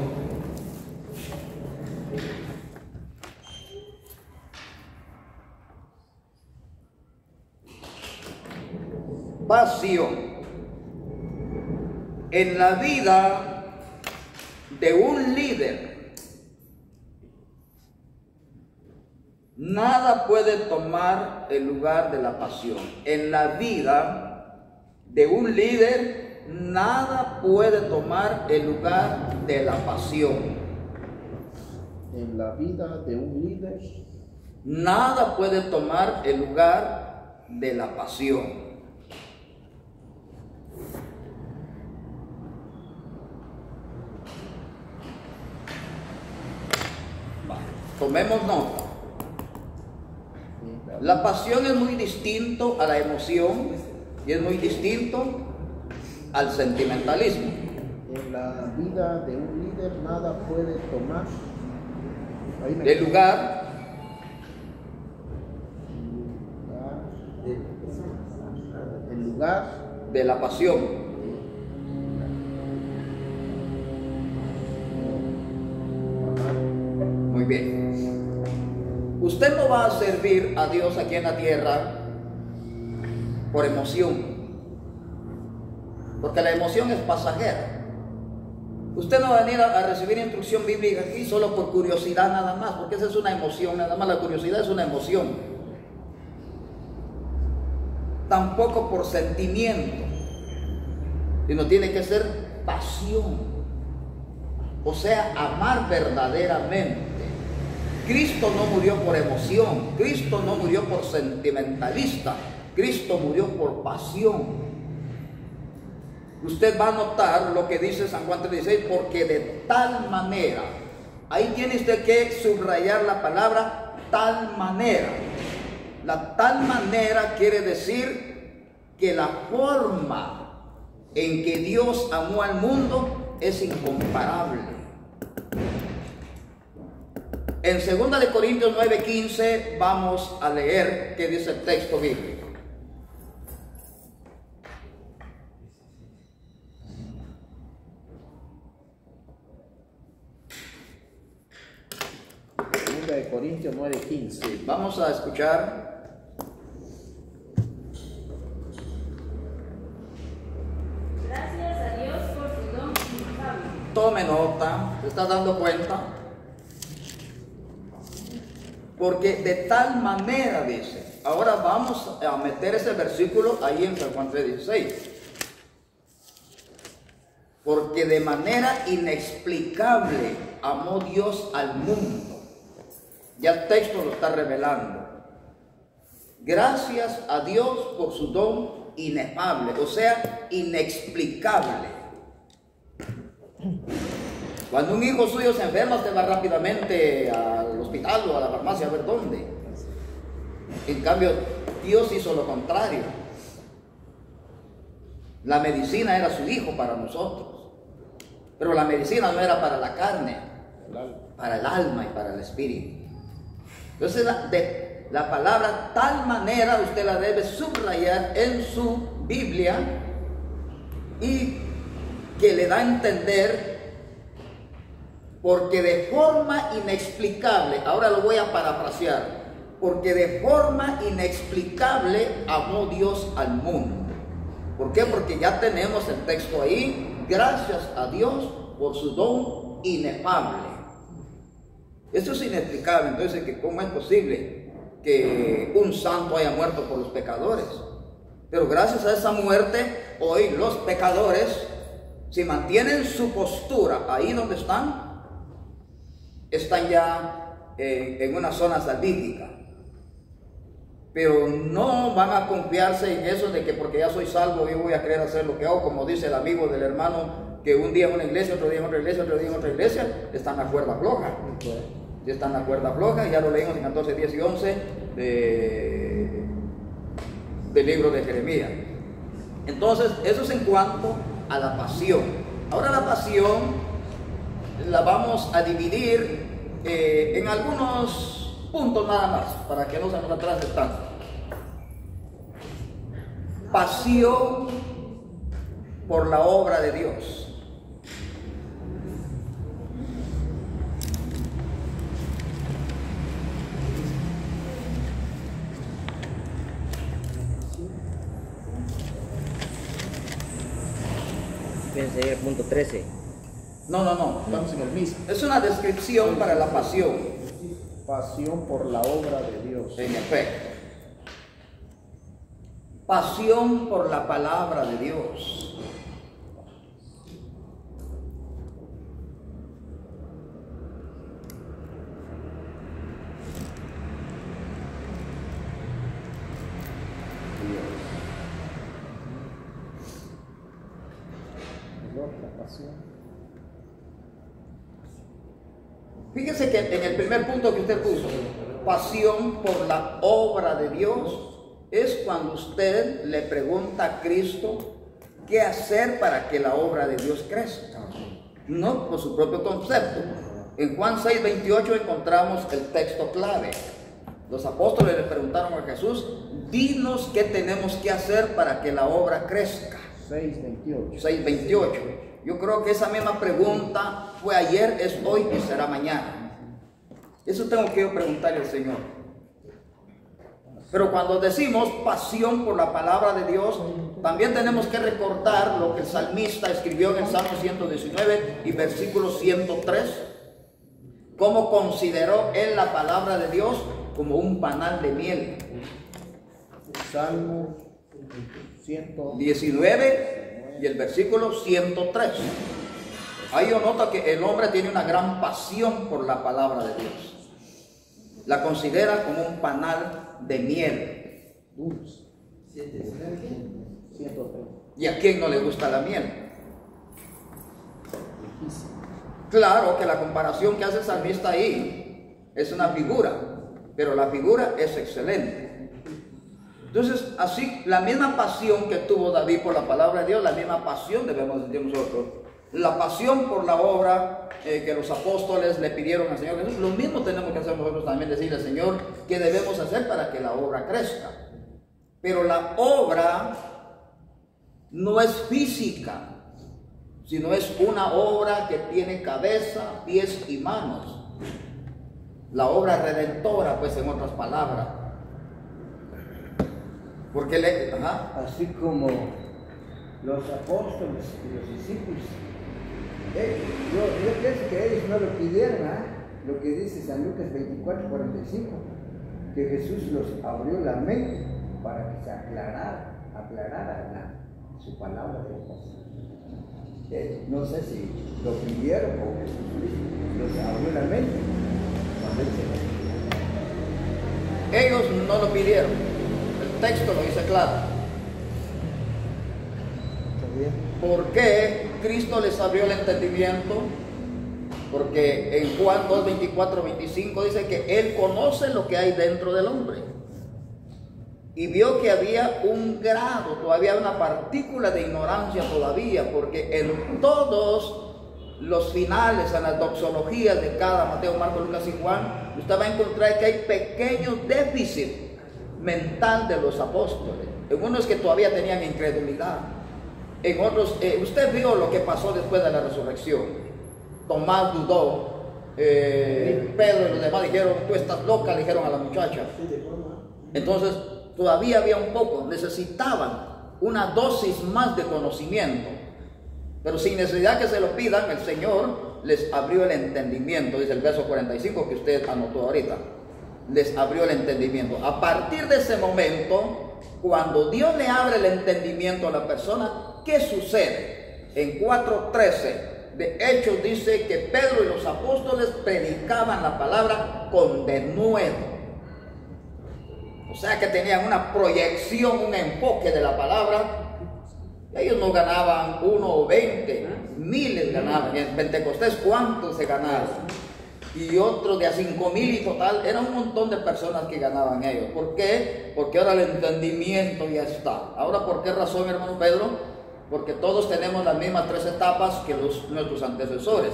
pasión. En la vida de un líder, nada puede tomar el lugar de la pasión. En la vida de un líder, nada puede tomar el lugar de la pasión. En la vida de un líder, Nada puede tomar el lugar de la pasión. Tomemos nota. La pasión es muy distinto a la emoción y es muy distinto al sentimentalismo. en la vida de un líder nada puede tomar El lugar el lugar de la pasión. Muy bien. Usted no va a servir a Dios aquí en la tierra por emoción, porque la emoción es pasajera. Usted no va a venir a recibir instrucción bíblica aquí solo por curiosidad nada más, porque esa es una emoción nada más. La curiosidad es una emoción. Tampoco por sentimiento, sino tiene que ser pasión, o sea, amar verdaderamente. Cristo no murió por emoción, Cristo no murió por sentimentalista, Cristo murió por pasión. Usted va a notar lo que dice San Juan 3:16, porque de tal manera, ahí tiene usted que subrayar la palabra tal manera. La tal manera quiere decir que la forma en que Dios amó al mundo es incomparable. En 2 de Corintios 9:15 vamos a leer qué dice el texto bíblico. de Corintios 9:15. Vamos a escuchar. Gracias a Dios por su don inefable. Tome nota, ¿se está dando cuenta? Porque de tal manera dice. Ahora vamos a meter ese versículo ahí en San Juan 3:16. Porque de manera inexplicable amó Dios al mundo. Ya el texto lo está revelando. Gracias a Dios por su don inefable, o sea, inexplicable. Cuando un hijo suyo se enferma, usted va rápidamente al hospital o a la farmacia a ver dónde. En cambio, Dios hizo lo contrario. La medicina era su hijo para nosotros, pero la medicina no era para la carne, para el alma y para el espíritu. Entonces la palabra tal manera usted la debe subrayar en su Biblia, y que le da a entender, porque de forma inexplicable, ahora lo voy a parafrasear, porque de forma inexplicable amó Dios al mundo. ¿Por qué? Porque ya tenemos el texto ahí. Gracias a Dios por su don inefable. Esto es inexplicable. Entonces, ¿cómo es posible que un santo haya muerto por los pecadores? Pero gracias a esa muerte, hoy los pecadores, si mantienen su postura ahí donde están ya en una zona salvífica. Pero no van a confiarse en eso de que porque ya soy salvo yo voy a querer hacer lo que hago, como dice el amigo del hermano, que un día en una iglesia, otro día en otra iglesia, otro día en otra iglesia, está en la cuerda floja. Ya está en la cuerda floja, ya lo leímos en 14, 10 y 11 del libro de Jeremías. Entonces, eso es en cuanto a la pasión. Ahora la pasión la vamos a dividir en algunos puntos nada más, para que no se nos atrase tanto. Pasión por la obra de Dios. Ese es el punto 13. No, estamos en el mismo. Es una descripción para la pasión. Pasión por la obra de Dios. En efecto. Pasión por la palabra de Dios. La pasión. Fíjese que en el primer punto que usted puso, pasión por la obra de Dios, es cuando usted le pregunta a Cristo qué hacer para que la obra de Dios crezca, no por su propio concepto. En Juan 6:28 encontramos el texto clave. Los apóstoles le preguntaron a Jesús, dinos qué tenemos que hacer para que la obra crezca. 6:28. Yo creo que esa misma pregunta fue ayer, es hoy y será mañana. Eso tengo que yo preguntarle al Señor. Pero cuando decimos pasión por la palabra de Dios, también tenemos que recordar lo que el salmista escribió en el Salmo 119 y versículo 103. Cómo consideró él la palabra de Dios como un panal de miel. Salmo 19 y el versículo 103. Ahí yo noto que el hombre tiene una gran pasión por la palabra de Dios. La considera como un panal de miel. Dulce. 103. ¿Y a quién no le gusta la miel? Claro que la comparación que hace el salmista ahí es una figura, pero la figura es excelente. Entonces, así, la misma pasión que tuvo David por la palabra de Dios, la misma pasión debemos sentir nosotros. La pasión por la obra que los apóstoles le pidieron al Señor Jesús, lo mismo tenemos que hacer nosotros también, decirle al Señor qué debemos hacer para que la obra crezca. Pero la obra no es física, sino es una obra que tiene cabeza, pies y manos. La obra redentora, pues, en otras palabras. Porque así como los apóstoles y los discípulos, yo pienso que ellos no lo pidieron, lo que dice San Lucas 24:45, que Jesús los abrió la mente para que se aclarara su palabra de Dios. No sé si lo pidieron o Jesús los abrió la mente cuando él se ellos no lo pidieron. El texto lo dice claro. ¿Por qué Cristo les abrió el entendimiento? Porque en Juan 2:24-25 dice que Él conoce lo que hay dentro del hombre. Y vio que había un grado, todavía una partícula de ignorancia todavía, porque en todos los finales, en las doxologías de cada Mateo, Marcos, Lucas y Juan, usted va a encontrar que hay pequeños déficits mental de los apóstoles. En unos que todavía tenían incredulidad. En otros, usted vio lo que pasó después de la resurrección. Tomás dudó, Pedro y los demás dijeron, tú estás loca, le dijeron a la muchacha. Entonces, todavía había un poco, necesitaban una dosis más de conocimiento. Pero sin necesidad que se lo pidan, el Señor les abrió el entendimiento, dice el verso 45 que usted anotó ahorita. Les abrió el entendimiento. A partir de ese momento, cuando Dios le abre el entendimiento a la persona, ¿qué sucede? En 4:13 de Hechos dice que Pedro y los apóstoles predicaban la palabra con denuedo. O sea que tenían una proyección, un enfoque de la palabra. Ellos no ganaban 1 o 20, miles ganaban. En Pentecostés, ¿cuántos se ganaron? Y otros de a 5,000 y total, era un montón de personas que ganaban ellos. ¿Por qué? Porque ahora el entendimiento ya está. Ahora, ¿por qué razón, hermano Pedro? Porque todos tenemos las mismas 3 etapas que nuestros antecesores.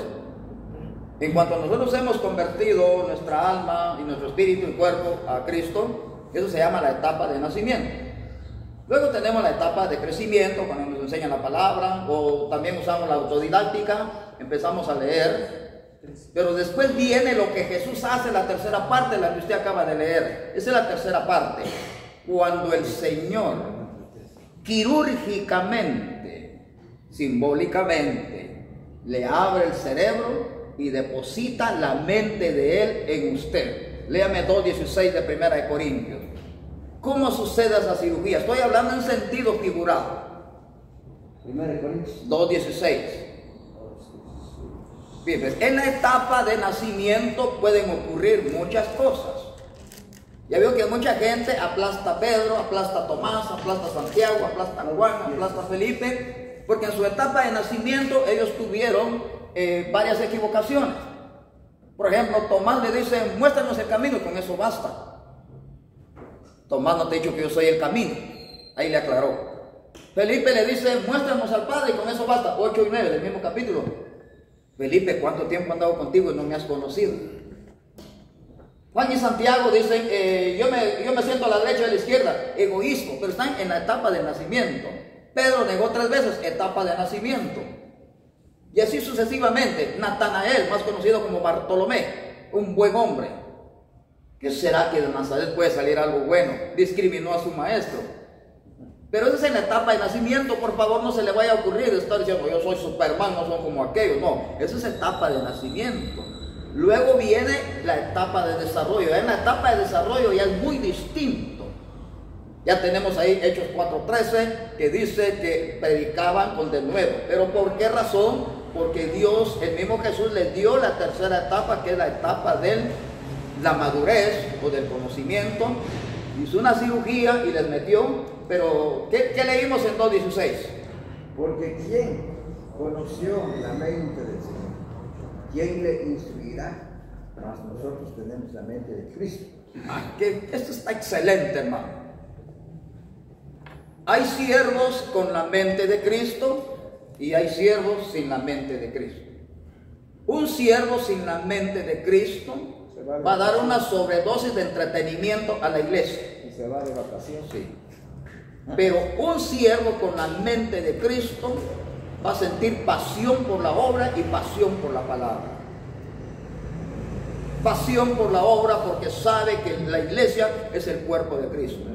En cuanto nosotros hemos convertido nuestra alma y nuestro espíritu y cuerpo a Cristo, eso se llama la etapa de nacimiento. Luego tenemos la etapa de crecimiento, cuando nos enseñan la palabra, o también usamos la autodidáctica, empezamos a leer. Pero después viene lo que Jesús hace, la tercera parte, la que usted acaba de leer. Esa es la tercera parte. Cuando el Señor quirúrgicamente simbólicamente, le abre el cerebro y deposita la mente de él en usted. Léame 2:16 de 1 de Corintios. ¿Cómo sucede esa cirugía? Estoy hablando en sentido figurado. 1 Corintios 2:16. Bien, pues, en la etapa de nacimiento pueden ocurrir muchas cosas. Ya veo que mucha gente aplasta a Pedro, aplasta a Tomás, aplasta a Santiago, aplasta a Juan, aplasta a Felipe, porque en su etapa de nacimiento ellos tuvieron varias equivocaciones. Por ejemplo, Tomás le dice, muéstranos el camino, y con eso basta. Tomás no te ha dicho que yo soy el camino, ahí le aclaró. Felipe le dice, muéstranos al Padre, y con eso basta. 8 y 9 del mismo capítulo. Felipe, ¿cuánto tiempo he andado contigo y no me has conocido? Juan y Santiago dicen, yo me siento a la derecha y a la izquierda, egoísmo, pero están en la etapa del nacimiento. Pedro negó 3 veces, etapa de nacimiento. Y así sucesivamente. Natanael, más conocido como Bartolomé, un buen hombre. ¿Qué será que de Nazaret puede salir algo bueno? Discriminó a su maestro. Pero esa es en la etapa de nacimiento. Por favor, no se le vaya a ocurrir estar diciendo, yo soy Superman, no son como aquellos. No, esa es etapa de nacimiento. Luego viene la etapa de desarrollo. En la etapa de desarrollo ya es muy distinto. Ya tenemos ahí Hechos 4:13 que dice que predicaban con denuedo. ¿Pero por qué razón? Porque Dios, el mismo Jesús, les dio la tercera etapa, que es la etapa de la madurez o del conocimiento. Hizo una cirugía y les metió. Pero, ¿qué leímos en 2:16? Porque ¿quién conoció la mente del Señor? ¿Quién le instruirá? Mas nosotros tenemos la mente de Cristo. Esto está excelente, hermano. Hay siervos con la mente de Cristo y hay siervos sin la mente de Cristo. Un siervo sin la mente de Cristo va a dar una sobredosis de entretenimiento a la iglesia. Y se va de vacaciones. Sí. Pero un siervo con la mente de Cristo va a sentir pasión por la obra y pasión por la palabra. Pasión por la obra porque sabe que la iglesia es el cuerpo de Cristo.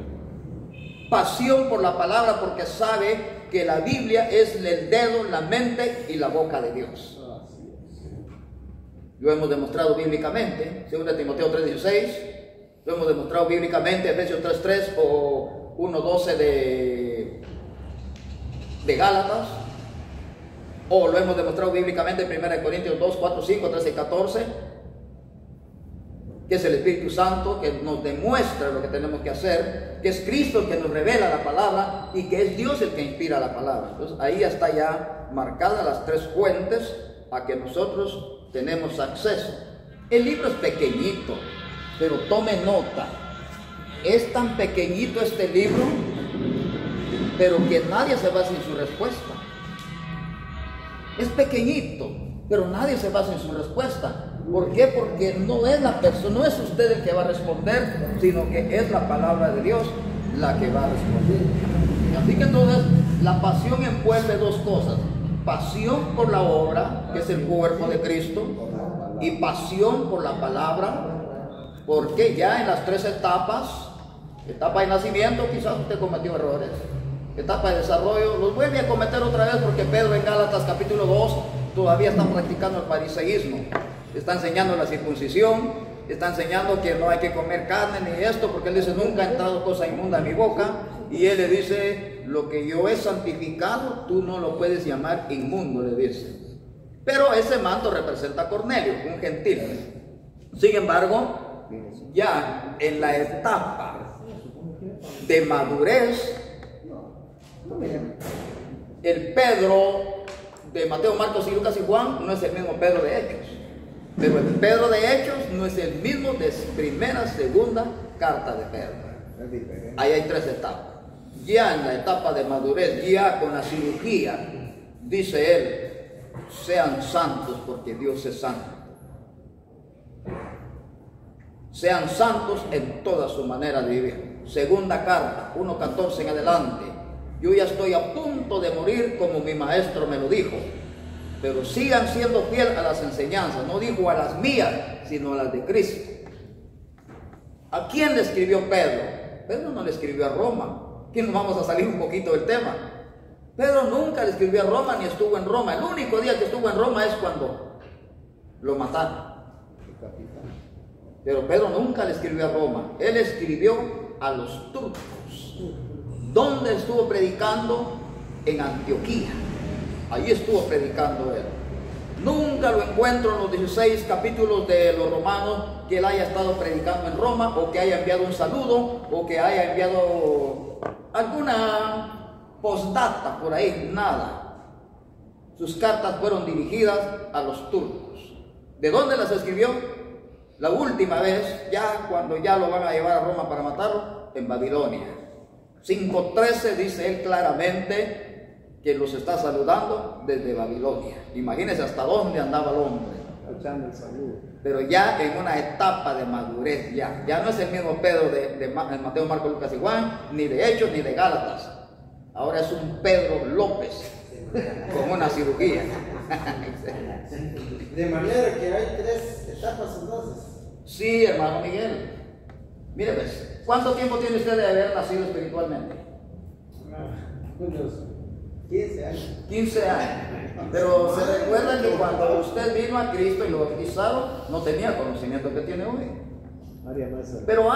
Pasión por la palabra porque sabe que la Biblia es el dedo, la mente y la boca de Dios. Lo hemos demostrado bíblicamente, 2 Timoteo 3:16, lo hemos demostrado bíblicamente, Efesios 3:3 o 1:12 de Gálatas, o lo hemos demostrado bíblicamente en 1 Corintios 2, 4, 5, 13 y 14, que es el Espíritu Santo que nos demuestra lo que tenemos que hacer, que es Cristo el que nos revela la palabra y que es Dios el que inspira la palabra. Entonces ahí está ya marcadas las 3 fuentes a que nosotros tenemos acceso. El libro es pequeñito, pero tome nota, es tan pequeñito este libro, pero que nadie se va sin su respuesta. Es pequeñito, pero nadie se va sin su respuesta. ¿Por qué? Porque no es la persona, no es usted el que va a responder, sino que es la palabra de Dios la que va a responder. Así que entonces la pasión envuelve 2 cosas: pasión por la obra, que es el cuerpo de Cristo, y pasión por la palabra, porque ya en las 3 etapas, etapa de nacimiento, quizás usted cometió errores, etapa de desarrollo, los vuelve a cometer otra vez, porque Pedro en Gálatas capítulo 2 todavía está practicando el fariseísmo. Está enseñando la circuncisión, está enseñando que no hay que comer carne ni esto, porque él dice, nunca ha entrado cosa inmunda a mi boca, y él le dice, lo que yo he santificado, tú no lo puedes llamar inmundo, le dice. Pero ese manto representa a Cornelio, un gentil. Sin embargo, ya en la etapa de madurez, el Pedro de Mateo, Marcos y Lucas y Juan no es el mismo Pedro de Hechos. Pero el Pedro de Hechos no es el mismo de primera, segunda carta de Pedro. Ahí hay 3 etapas. Ya en la etapa de madurez, ya con la cirugía, dice él, sean santos porque Dios es santo. Sean santos en toda su manera de vivir. Segunda carta, 1:14 en adelante. Yo ya estoy a punto de morir como mi maestro me lo dijo. Pero sigan siendo fieles a las enseñanzas. No dijo a las mías, sino a las de Cristo. ¿A quién le escribió Pedro? Pedro no le escribió a Roma. Aquí nos vamos a salir un poquito del tema. Pedro nunca le escribió a Roma ni estuvo en Roma. El único día que estuvo en Roma es cuando lo mataron. Pero Pedro nunca le escribió a Roma. Él escribió a los turcos. ¿Dónde estuvo predicando? En Antioquía. Ahí estuvo predicando él. Nunca lo encuentro en los 16 capítulos de los Romanos que él haya estado predicando en Roma, o que haya enviado un saludo, o que haya enviado alguna postdata por ahí. Nada. Sus cartas fueron dirigidas a los turcos. ¿De dónde las escribió? La última vez, ya cuando ya lo van a llevar a Roma para matarlo, en Babilonia. 5:13 dice él claramente que los está saludando desde Babilonia. Imagínense hasta dónde andaba el hombre. Echando el saludo. Pero ya en una etapa de madurez, ya no es el mismo Pedro de Mateo, Marcos, Lucas y Juan, ni de Hechos, ni de Gálatas. Ahora es un Pedro López, con una cirugía. De manera que hay 3 etapas entonces. Sí, hermano Miguel. Mire, pues, ¿cuánto tiempo tiene usted de haber nacido espiritualmente? Unos 15 años. 15 años. Pero se recuerda que cuando usted vino a Cristo y lo bautizaron, no tenía el conocimiento que tiene hoy. Pero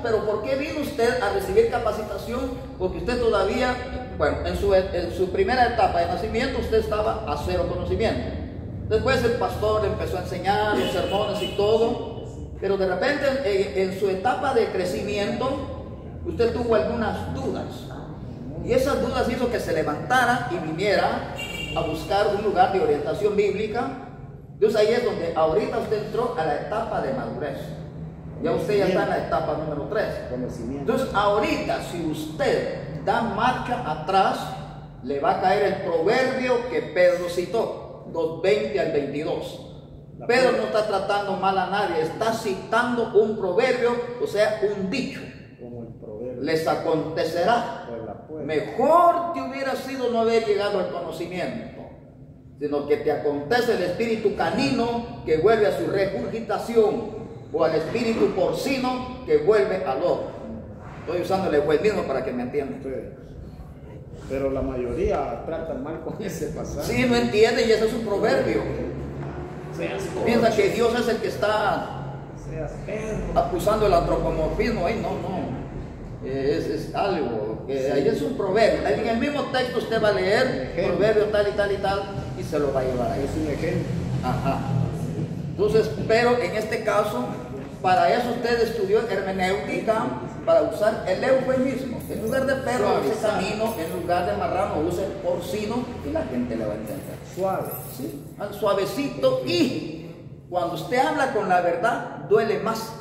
pero ¿por qué vino usted a recibir capacitación? Porque usted todavía, bueno, en su primera etapa de nacimiento usted estaba a cero conocimiento. Después el pastor le empezó a enseñar los sermones y todo, pero de repente en su etapa de crecimiento usted tuvo algunas dudas. Y esas dudas hizo que se levantara y viniera a buscar un lugar de orientación bíblica. Entonces ahí es donde ahorita usted entró a la etapa de madurez. Ya usted ya está en la etapa número 3. Entonces ahorita, si usted da marcha atrás, le va a caer el proverbio que Pedro citó, 2:20 al 22. Pedro no está tratando mal a nadie, está citando un proverbio, o sea, un dicho. Les acontecerá. Mejor te hubiera sido no haber llegado al conocimiento, sino que te acontece el espíritu canino que vuelve a su regurgitación, o al espíritu porcino que vuelve al lobo. Estoy usando el eufemismo para que me entiendan. Pero la mayoría tratan mal con ese pasaje. Sí, no entienden, y ese es un proverbio. Piensa que Dios es el que está acusando el antropomorfismo. Ahí no. Es algo que ahí es un proverbio. En el mismo texto usted va a leer proverbio tal y tal y tal, y se lo va a llevar ahí. Es un ejemplo. Ajá. Entonces, pero en este caso, para eso usted estudió hermenéutica, para usar el eufemismo. En lugar de perro, use canino; en lugar de marrano, use porcino, y la gente le va a entender. Suave. Sí, suavecito. Y cuando usted habla con la verdad, duele más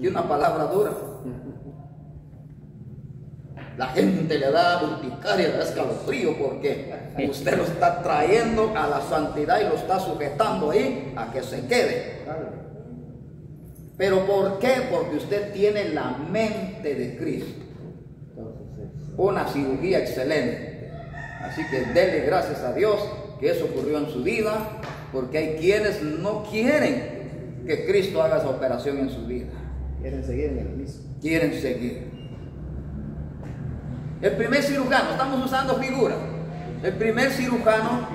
que una palabra dura. La gente le da urticaria, le da escalofrío, porque usted lo está trayendo a la santidad y lo está sujetando ahí a que se quede. ¿Pero por qué? Porque usted tiene la mente de Cristo. Una cirugía excelente. Así que dele gracias a Dios que eso ocurrió en su vida, porque hay quienes no quieren que Cristo haga esa operación en su vida. Quieren seguir en el mismo. Quieren seguir. El primer cirujano, estamos usando figuras. El primer cirujano,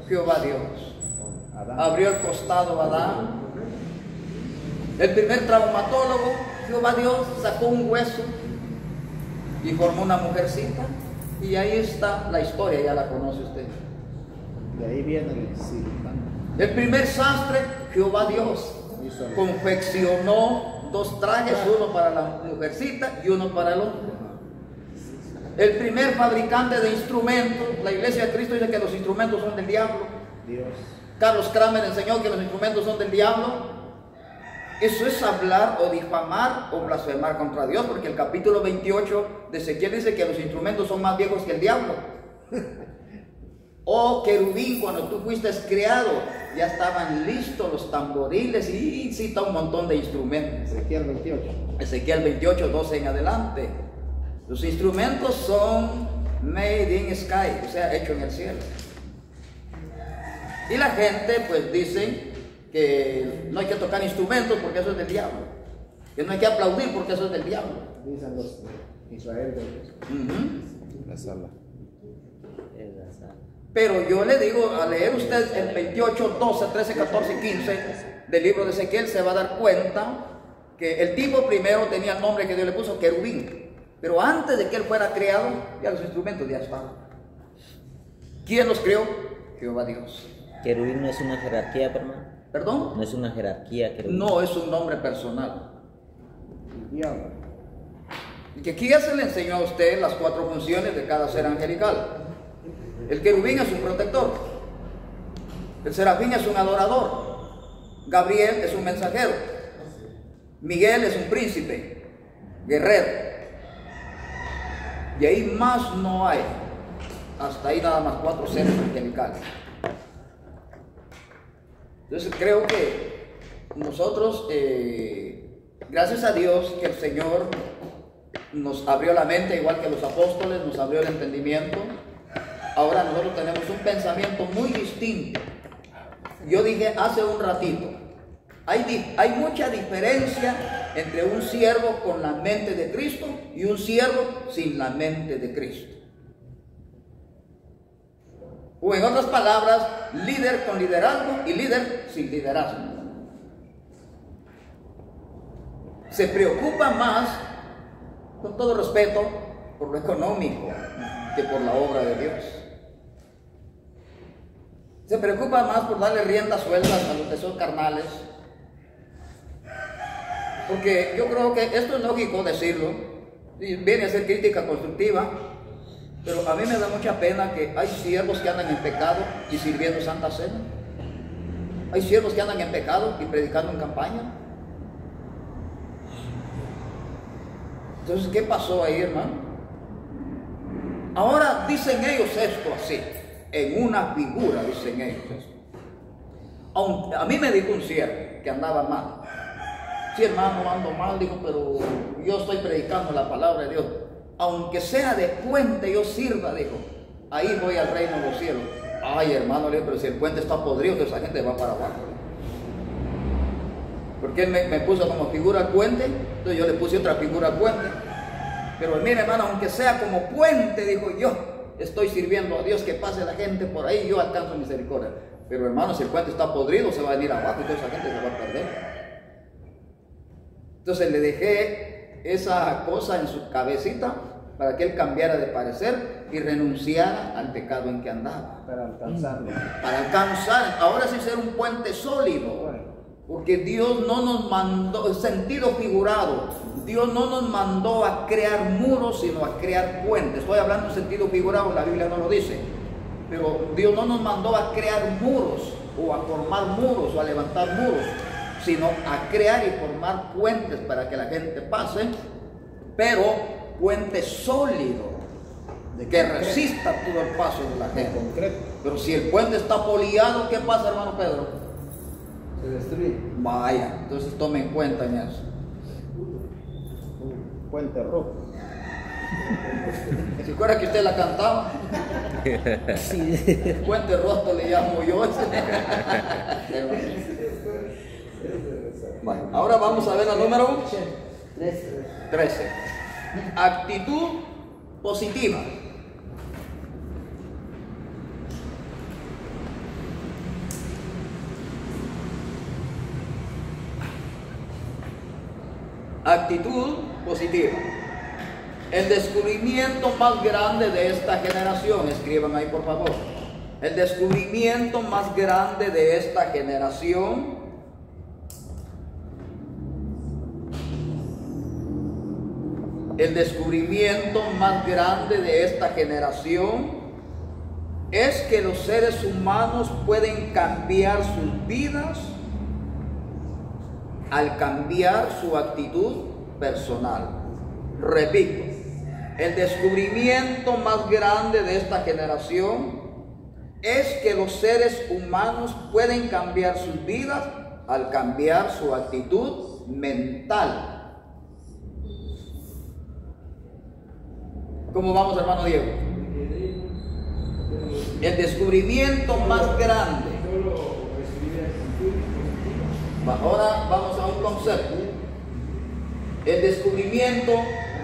Jehová Dios. Abrió el costado a Adán. El primer traumatólogo, Jehová Dios, sacó un hueso y formó una mujercita. Y ahí está la historia, ya la conoce usted. De ahí viene el cirujano. El primer sastre, Jehová Dios, confeccionó 2 trajes, uno para la mujercita y uno para el hombre. El primer fabricante de instrumentos, la Iglesia de Cristo dice que los instrumentos son del diablo. Dios. Carlos Kramer enseñó que los instrumentos son del diablo. Eso es hablar o difamar o blasfemar contra Dios, porque el capítulo 28 de Ezequiel dice que los instrumentos son más viejos que el diablo. Oh querubín, cuando tú fuiste creado, ya estaban listos los tamboriles, y cita un montón de instrumentos. Ezequiel 28. Ezequiel 28, 12 en adelante. Los instrumentos son made in sky, o sea, hecho en el cielo. Y la gente pues dice que no hay que tocar instrumentos porque eso es del diablo, que no hay que aplaudir porque eso es del diablo. Dicen los de Israel de Dios. La sala. Pero yo le digo, al leer usted el 28, 12, 13, 14 y 15 del libro de Ezequiel, se va a dar cuenta que el tipo primero tenía el nombre que Dios le puso, querubín. Pero antes de que él fuera creado, ya los instrumentos ya estaban. ¿Quién los creó? Jehová Dios. Querubín no es una jerarquía, hermano. ¿Perdón? No es una jerarquía, querubín. No es un nombre personal. Diablo. Y que aquí ya se le enseñó a usted las 4 funciones de cada ser angelical. El querubín es un protector. El serafín es un adorador. Gabriel es un mensajero. Miguel es un príncipe, guerrero. Y ahí más no hay. Hasta ahí nada más 4 seres angelicales. Entonces creo que nosotros, gracias a Dios que el Señor nos abrió la mente, igual que los apóstoles, nos abrió el entendimiento. Ahora nosotros tenemos un pensamiento muy distinto. Yo dije hace un ratito, hay mucha diferencia entre un siervo con la mente de Cristo y un siervo sin la mente de Cristo. O en otras palabras, líder con liderazgo y líder sin liderazgo. Se preocupa más, con todo respeto, por lo económico que por la obra de Dios. Se preocupa más por darle riendas sueltas a los deseos carnales. Porque yo creo que esto es lógico decirlo, y viene a ser crítica constructiva, pero a mí me da mucha pena que hay siervos que andan en pecado y sirviendo Santa Cena. Hay siervos que andan en pecado y predicando en campaña. Entonces, ¿qué pasó ahí, hermano? Ahora dicen ellos esto así, en una figura dicen ellos esto. A mí me dijo un siervo que andaba mal. Sí, hermano, ando mal, dijo, pero yo estoy predicando la palabra de Dios. Aunque sea de puente yo sirva, dijo, ahí voy al reino de los cielos. Ay, hermano, pero si el puente está podrido, esa gente va para abajo. Porque él me puso como figura al puente, entonces yo le puse otra figura al puente. Pero mire, hermano, aunque sea como puente, dijo, yo estoy sirviendo a Dios, que pase la gente por ahí, yo alcanzo misericordia. Pero hermano, si el puente está podrido, se va a venir abajo y toda esa gente se va a perder. Entonces le dejé esa cosa en su cabecita para que él cambiara de parecer y renunciara al pecado en que andaba. Para alcanzarlo. Para alcanzar, ahora sí ser un puente sólido. Porque Dios no nos mandó, sentido figurado, Dios no nos mandó a crear muros, sino a crear puentes. Estoy hablando en sentido figurado, la Biblia no lo dice. Pero Dios no nos mandó a crear muros, o a formar muros, o a levantar muros, sino a crear y formar puentes para que la gente pase, pero puente sólido, que resista todo el paso de la gente. Pero si el puente está poliado, ¿qué pasa, hermano Pedro? Se destruye. Vaya, entonces tome en cuenta en eso. Puente rojo. ¿Se acuerda que usted la cantaba? Sí. Puente roto le llamo yo. Bueno, ahora vamos a ver la número 13. Actitud positiva. Actitud positiva. El descubrimiento más grande de esta generación, escriban ahí por favor. El descubrimiento más grande de esta generación es que los seres humanos pueden cambiar sus vidas al cambiar su actitud personal. Repito, el descubrimiento más grande de esta generación es que los seres humanos pueden cambiar sus vidas al cambiar su actitud mental. ¿Cómo vamos, hermano Diego? El descubrimiento más grande. Ahora vamos a un concepto. El descubrimiento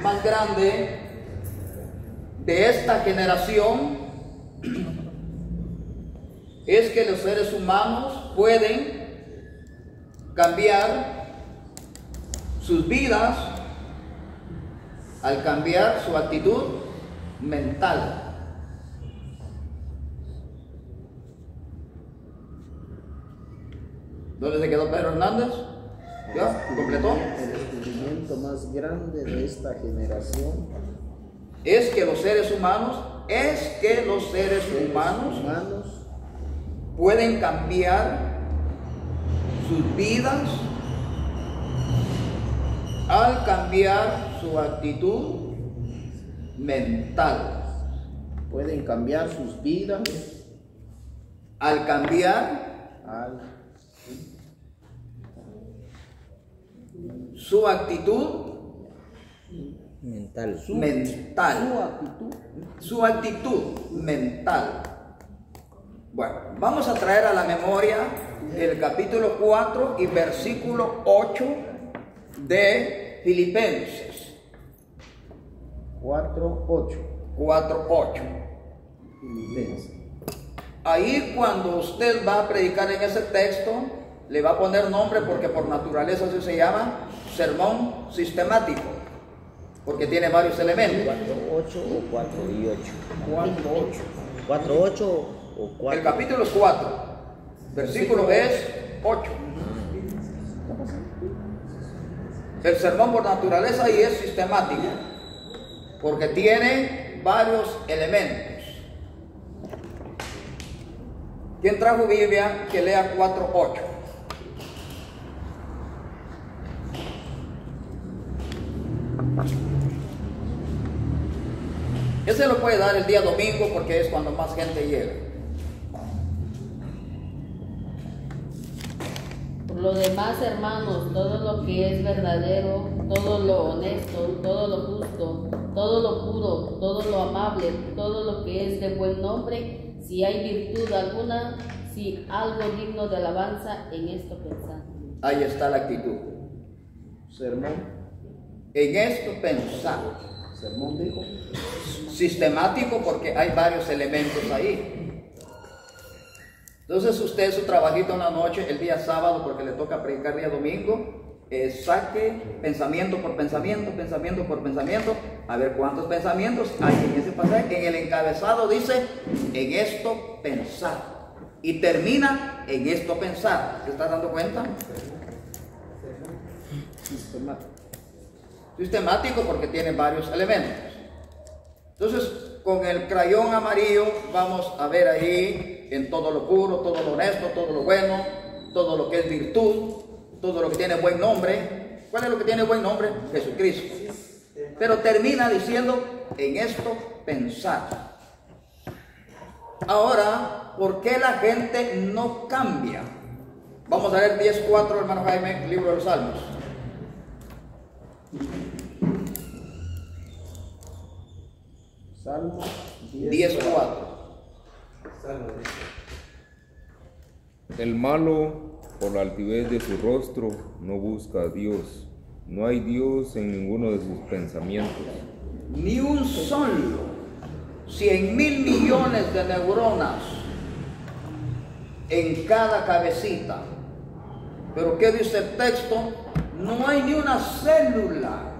más grande de esta generación es que los seres humanos pueden cambiar sus vidas al cambiar su actitud mental. ¿Dónde se quedó Pedro Hernández? ¿Ya? ¿Completó? El descubrimiento más grande de esta generación Es que los seres humanos pueden cambiar sus vidas al cambiar su actitud mental. pueden cambiar sus vidas Al cambiar su actitud mental. su actitud mental. Bueno, vamos a traer a la memoria el capítulo 4 y versículo 8 de Filipenses. 4:8. 4:8. Filipenses. Ahí cuando usted va a predicar en ese texto, le va a poner nombre porque por naturaleza así se llama sermón sistemático, porque tiene varios elementos. 4:8 o 4 y 8. 4:8. 4:8 o 4. El capítulo es 4, versículo es 8. El sermón por naturaleza ahí es sistemático, porque tiene varios elementos. ¿Quién trajo Biblia que lea 4:8? Ese lo puede dar el día domingo porque es cuando más gente llega. Por lo demás, hermanos, todo lo que es verdadero, todo lo honesto, todo lo justo, todo lo puro, todo lo amable, todo lo que es de buen nombre, si hay virtud alguna, si algo digno de alabanza, en esto pensad. Ahí está la actitud. Sermón. En esto pensar. Sermón dijo. Sistemático porque hay varios elementos ahí. Entonces usted su trabajito en la noche, el día sábado, porque le toca predicar día domingo, saque pensamiento por pensamiento, pensamiento por pensamiento, a ver cuántos pensamientos hay en ese pasaje. En el encabezado dice, en esto pensar. Y termina en esto pensar. ¿Se está dando cuenta? Sistemático. Sistemático porque tiene varios elementos. Entonces, con el crayón amarillo vamos a ver ahí en todo lo puro, todo lo honesto, todo lo bueno, todo lo que es virtud, todo lo que tiene buen nombre. ¿Cuál es lo que tiene buen nombre? Jesucristo. Pero termina diciendo, en esto pensar. Ahora, ¿por qué la gente no cambia? Vamos a ver 10:4, hermano Jaime, libro de los Salmos. Salmo 10:4. El malo, por la altivez de su rostro, no busca a Dios. No hay Dios en ninguno de sus pensamientos. Ni un solo, 100,000 millones de neuronas en cada cabecita. Pero ¿qué dice el texto? No hay ni una célula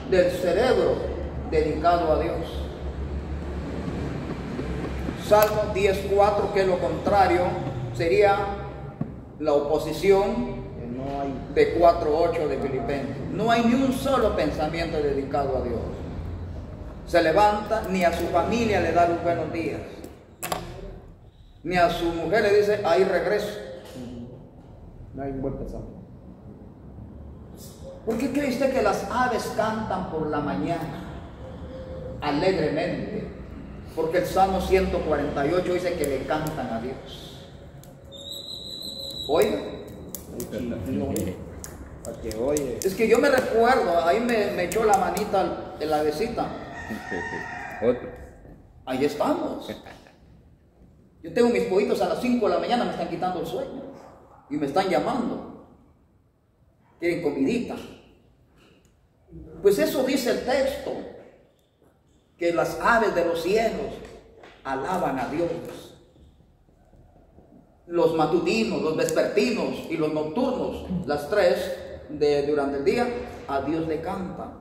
del cerebro dedicado a Dios. Salmo 10:4, que es lo contrario, sería la oposición de 4:8 de Filipenses. No hay ni un solo pensamiento dedicado a Dios. Se levanta, ni a su familia le da los buenos días, ni a su mujer le dice, ahí regreso. No hay un buen pensamiento. ¿Por qué cree usted que las aves cantan por la mañana alegremente? Porque el Salmo 148 dice que le cantan a Dios. Oiga, Para que oye. es que yo me recuerdo, ahí me echó la manita en la avecita. Otro. Ahí estamos. Yo tengo mis pollitos a las 5 de la mañana, me están quitando el sueño y me están llamando. Quieren comidita. Pues eso dice el texto, que las aves de los cielos alaban a Dios. los matutinos, los vespertinos y los nocturnos, las 3 durante el día, a Dios le canta.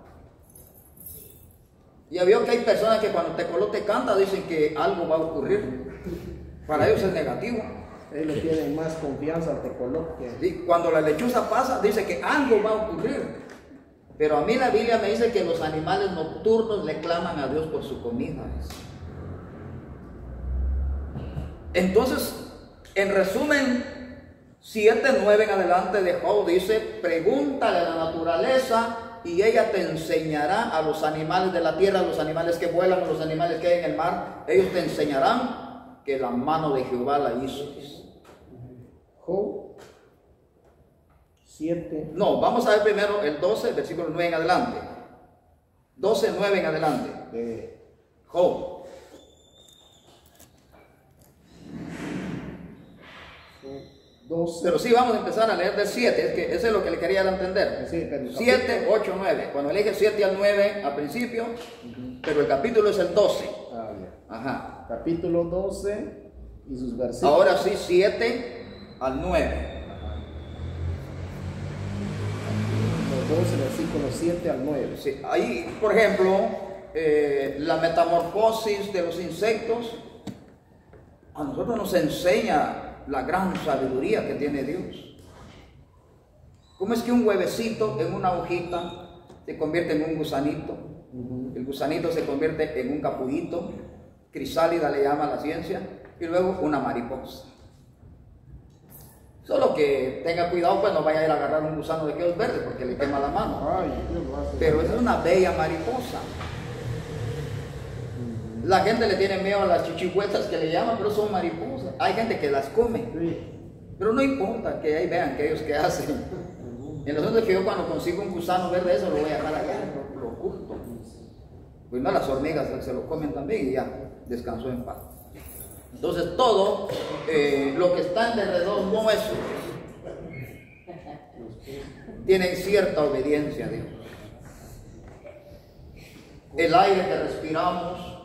Ya vio que hay personas que cuando Tecoló te canta dicen que algo va a ocurrir. Para ellos es negativo. Ellos le tienen más confianza al Tecoló que... Sí, cuando la lechuza pasa dice que algo va a ocurrir. Pero a mí la Biblia me dice que los animales nocturnos le claman a Dios por su comida. Entonces, en resumen, 7:9 en adelante de Job dice: pregúntale a la naturaleza y ella te enseñará. A los animales de la tierra, a los animales que vuelan, a los animales que hay en el mar, ellos te enseñarán que la mano de Jehová la hizo. Job 7. No, vamos a ver primero el 12, versículo 9 en adelante. 12:9 en adelante. Job. 12. Pero sí, vamos a empezar a leer del 7, es que eso es lo que le quería dar a entender. Sí, 7, 8, 9. Cuando elige 7 al 9 al principio, pero el capítulo es el 12. Ah, bien. Ajá. Capítulo 12 y sus versículos. Ahora sí, 7 al 9. Los 12 versículos 7 al 9. Sí, ahí, por ejemplo, la metamorfosis de los insectos, a nosotros nos enseña la gran sabiduría que tiene Dios. ¿Cómo es que un huevecito en una hojita se convierte en un gusanito? El gusanito se convierte en un capullito, crisálida le llama la ciencia, y luego una mariposa. Solo que tenga cuidado, pues no vaya a ir a agarrar un gusano de aquellos verdes porque le quema la mano. Pero es una bella mariposa. La gente le tiene miedo a las chichihuetas que le llaman, pero son mariposas. Hay gente que las come. Pero no importa, que ahí vean que ellos que hacen. En los otros que yo cuando consigo un gusano verde, eso lo voy a dejar allá, lo oculto. Pues no, las hormigas se lo comen también y ya descansó en paz. Entonces todo lo que está alrededor nuestro tienen cierta obediencia a Dios. El aire que respiramos,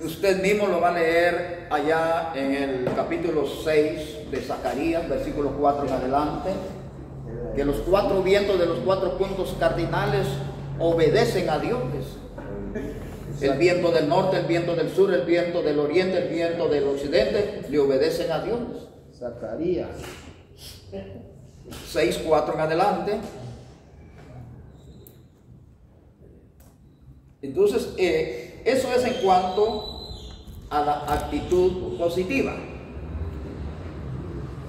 usted mismo lo va a leer allá en el capítulo 6 de Zacarías, versículo 4 en adelante, que los 4 vientos de los 4 puntos cardinales obedecen a Dios. El viento del norte, el viento del sur, el viento del oriente, el viento del occidente, le obedecen a Dios. Zacarías 6:4 en adelante. Entonces, eso es en cuanto a la actitud positiva.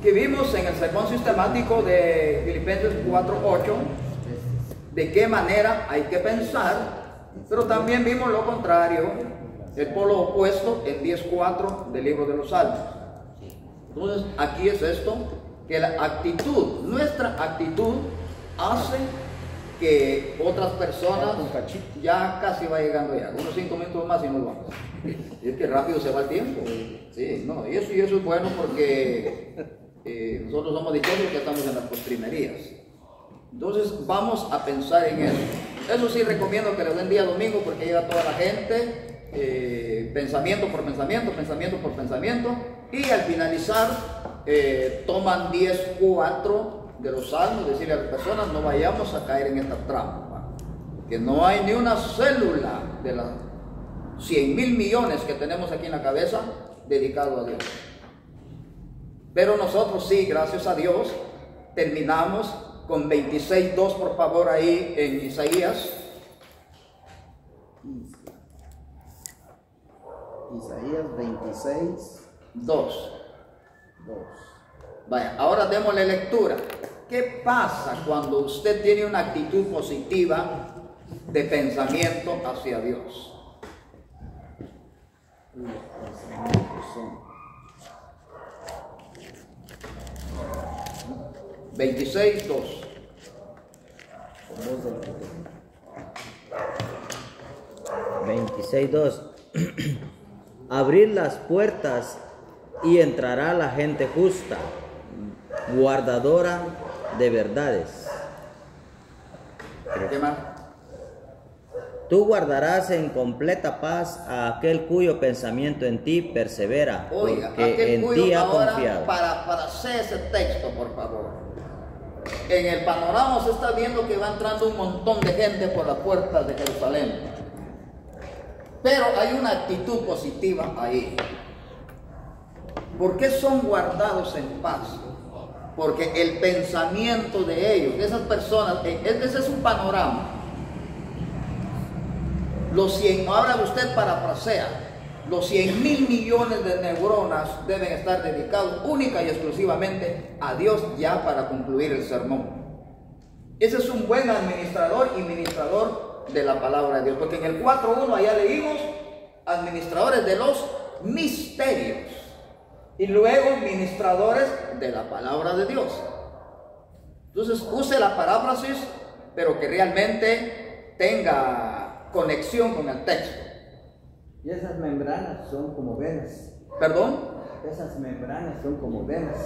Que vimos en el sermón sistemático de Filipenses 4:8, de qué manera hay que pensar. Pero también vimos lo contrario, el polo opuesto en 10:4 del libro de los Salmos. Entonces, aquí es esto, que la actitud, nuestra actitud hace que otras personas, ya casi va llegando ya, unos 5 minutos más y nos vamos. Y es que rápido se va el tiempo. Sí, no, y eso es bueno porque nosotros somos dichosos que estamos en las postrimerías. Entonces vamos a pensar en eso. Eso sí recomiendo que le den día domingo porque llega toda la gente, pensamiento por pensamiento, pensamiento por pensamiento, y al finalizar toman 10:4 de los salmos, decirle a las personas: no vayamos a caer en esta trampa, que no hay ni una célula de las 100,000 millones que tenemos aquí en la cabeza dedicado a Dios. Pero nosotros sí, gracias a Dios, terminamos con 26:2, por favor, ahí en Isaías. Isaías 26:2. Vaya, ahora démosle lectura. ¿Qué pasa cuando usted tiene una actitud positiva de pensamiento hacia Dios? 26:2. 26:2. Abrir las puertas y entrará la gente justa, guardadora de verdades. ¿Qué más? Tú guardarás en completa paz a aquel cuyo pensamiento en ti persevera, Oiga, porque aquel en cuyo ti ha ahora, confiado. para hacer ese texto, por favor. En el panorama se está viendo que va entrando un montón de gente por las puertas de Jerusalén. Pero hay una actitud positiva ahí. ¿Por qué son guardados en paz? Porque el pensamiento de ellos, de esas personas, ese es un panorama. Ahora usted parafrasea, los 100.000 millones de neuronas deben estar dedicados única y exclusivamente a Dios ya para concluir el sermón. Ese es un buen administrador y ministrador de la palabra de Dios, porque en el 4.1 allá leímos administradores de los misterios y luego ministradores de la palabra de Dios. Entonces use la paráfrasis, pero que realmente tenga conexión con el texto. Y esas membranas son como venas. ¿Perdón? Esas membranas son como venas.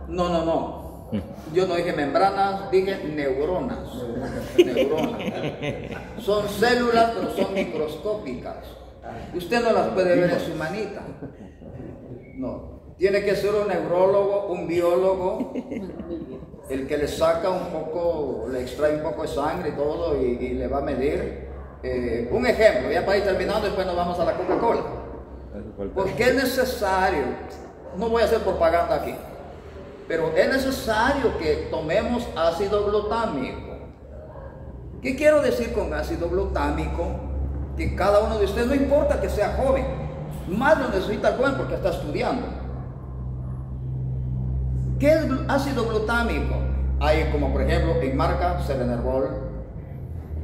No. Yo no dije membranas, dije neuronas. Neuronas. Son células, pero son microscópicas. Usted no las puede ver en su manita. No. Tiene que ser un neurólogo, un biólogo, el que le saca un poco, le extrae un poco de sangre y todo y le va a medir. Un ejemplo, ya para ir terminando, después nos vamos a la Coca-Cola. Porque es necesario, no voy a hacer propaganda aquí, pero es necesario que tomemos ácido glutámico. ¿Qué quiero decir con ácido glutámico? Que cada uno de ustedes, no importa que sea joven, más lo necesita el joven porque está estudiando. ¿Qué es ácido glutámico? Hay como por ejemplo en marca Selenerbol,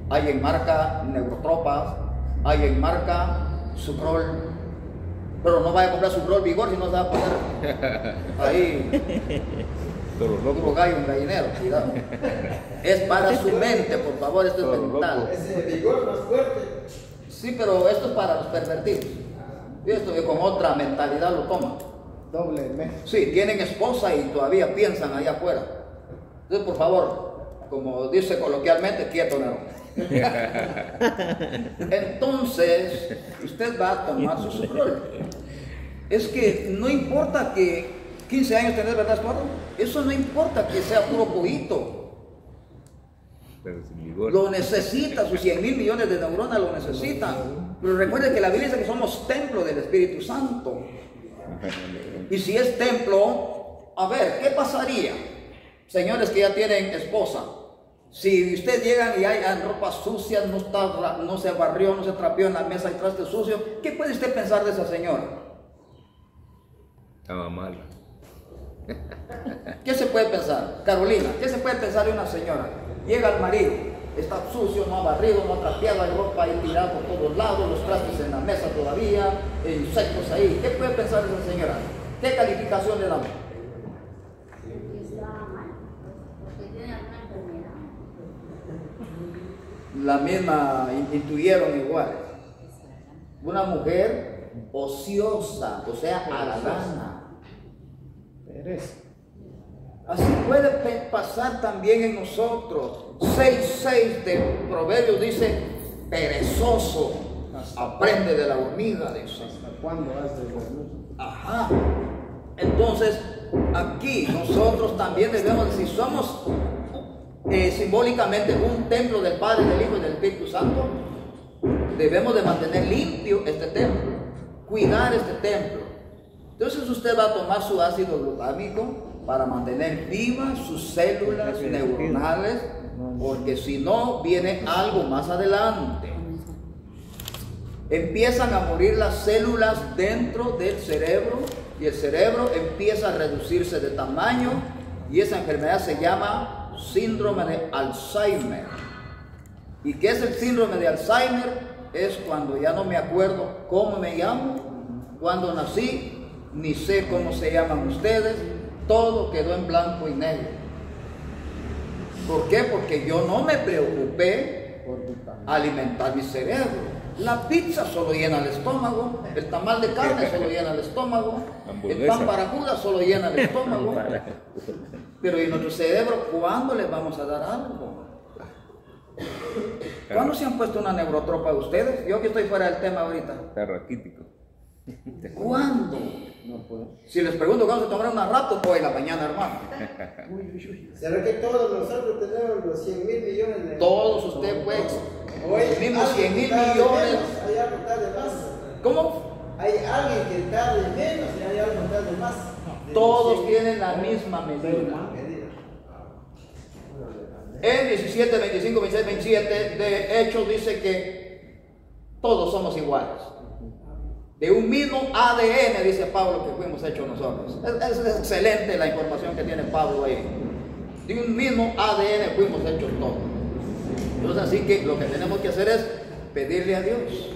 hay en marca Neurotropas, hay en marca Sucrol, pero no vaya a comprar Sucrol Vigor si no se va a poner ahí puro gallo, un gallinero, cuidado. Es para su mente, por favor, esto es mental. Ese vigor más fuerte. Sí, pero esto es para los pervertidos. Y esto que con otra mentalidad lo toman. Doble M. Sí, tienen esposa y todavía piensan allá afuera. Entonces, por favor, como dice coloquialmente, quieto, no. Entonces, usted va a tomar su Sucrol. Es que no importa que 15 años tener, ¿verdad, Estuardo? Eso no importa que sea puro poquito. Lo necesita, sus 100.000 millones de neuronas lo necesitan. Pero recuerden que la Biblia dice que somos templo del Espíritu Santo. Y si es templo, a ver, ¿qué pasaría? Señores que ya tienen esposa, si usted llegan y hay ropa sucia, no se barrió, no se trapeó en la mesa y traste sucio, ¿qué puede usted pensar de esa señora? Estaba mala. ¿Qué se puede pensar? Carolina, ¿qué se puede pensar de una señora? Llega el marido, está sucio, no ha barrido, no ha trapeado, hay ropa ahí tirada por todos lados, los trastes en la mesa todavía, insectos ahí. ¿Qué puede pensar de esa señora? ¿Qué calificación le damos? La misma intuyeron igual. Una mujer ociosa, o sea, a la gana. Así puede pasar también en nosotros. 6:6 de Proverbios dice: perezoso, aprende de la hormiga. Dice. ¿Hasta cuándo has de dormir? Ajá. Entonces, aquí nosotros también debemos decir, somos simbólicamente un templo del Padre, del Hijo y del Espíritu Santo. Debemos de mantener limpio este templo, cuidar este templo. Entonces usted va a tomar su ácido glutámico para mantener vivas sus células neuronales, porque si no viene algo más adelante. Empiezan a morir las células dentro del cerebro y el cerebro empieza a reducirse de tamaño y esa enfermedad se llama síndrome de Alzheimer. ¿Y qué es el síndrome de Alzheimer? Es cuando ya no me acuerdo cómo me llamo, cuándo nací, ni sé cómo se llaman ustedes, todo quedó en blanco y negro. ¿Por qué? Porque yo no me preocupé por alimentar mi cerebro. La pizza solo llena el estómago, el tamal de carne solo llena el estómago, el pan para Judas solo llena el estómago. Pero ¿y nuestro cerebro cuándo le vamos a dar algo? ¿Cuándo se han puesto una neurotropa ustedes? Yo que estoy fuera del tema ahorita. Está raquítico. ¿Cuándo? No puedo. Si les pregunto cuándo se tomarán una rato, pues en la mañana, hermano. ¿Será que todos nosotros tenemos los 100.000 millones de... Todos usted, pues, Hoy, los mismos alguien 100.000 está de millones. menos, hay algo está de más. ¿Cómo? Hay alguien que está de menos y hay algo está de más. Todos tienen la misma medida. En 17, 25, 26, 27 de Hechos dice que todos somos iguales. De un mismo ADN, dice Pablo, que fuimos hechos nosotros. Es excelente la información que tiene Pablo ahí. De un mismo ADN fuimos hechos todos. Entonces, así que lo que tenemos que hacer es pedirle a Dios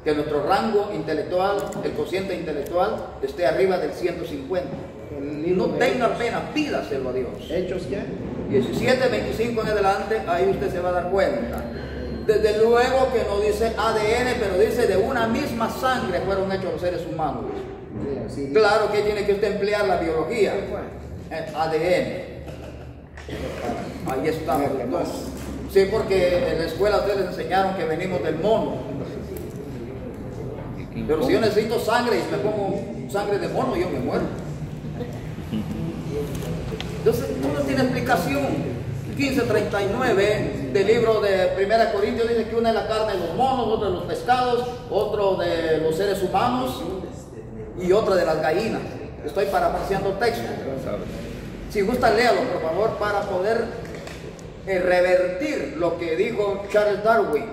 que nuestro rango intelectual, el cociente intelectual, esté arriba del 150. No tenga pena, pídaselo a Dios. ¿Hechos qué? 17, 25 en adelante, ahí usted se va a dar cuenta. Desde luego que no dice ADN, pero dice de una misma sangre fueron hechos los seres humanos. Sí, sí. Claro que tiene que usted emplear la biología. ADN. Ahí estamos los dos. Sí, porque en la escuela ustedes les enseñaron que venimos del mono. Pero si yo necesito sangre y me pongo sangre de mono, yo me muero. Entonces, todo tiene explicación. 15:39 del libro de 1 Corintios dice que una es la carne de los monos, otra de los pescados, otro de los seres humanos y otra de las gallinas. Estoy parafraseando el texto. Si gusta, léalo, por favor, para poder revertir lo que dijo Charles Darwin.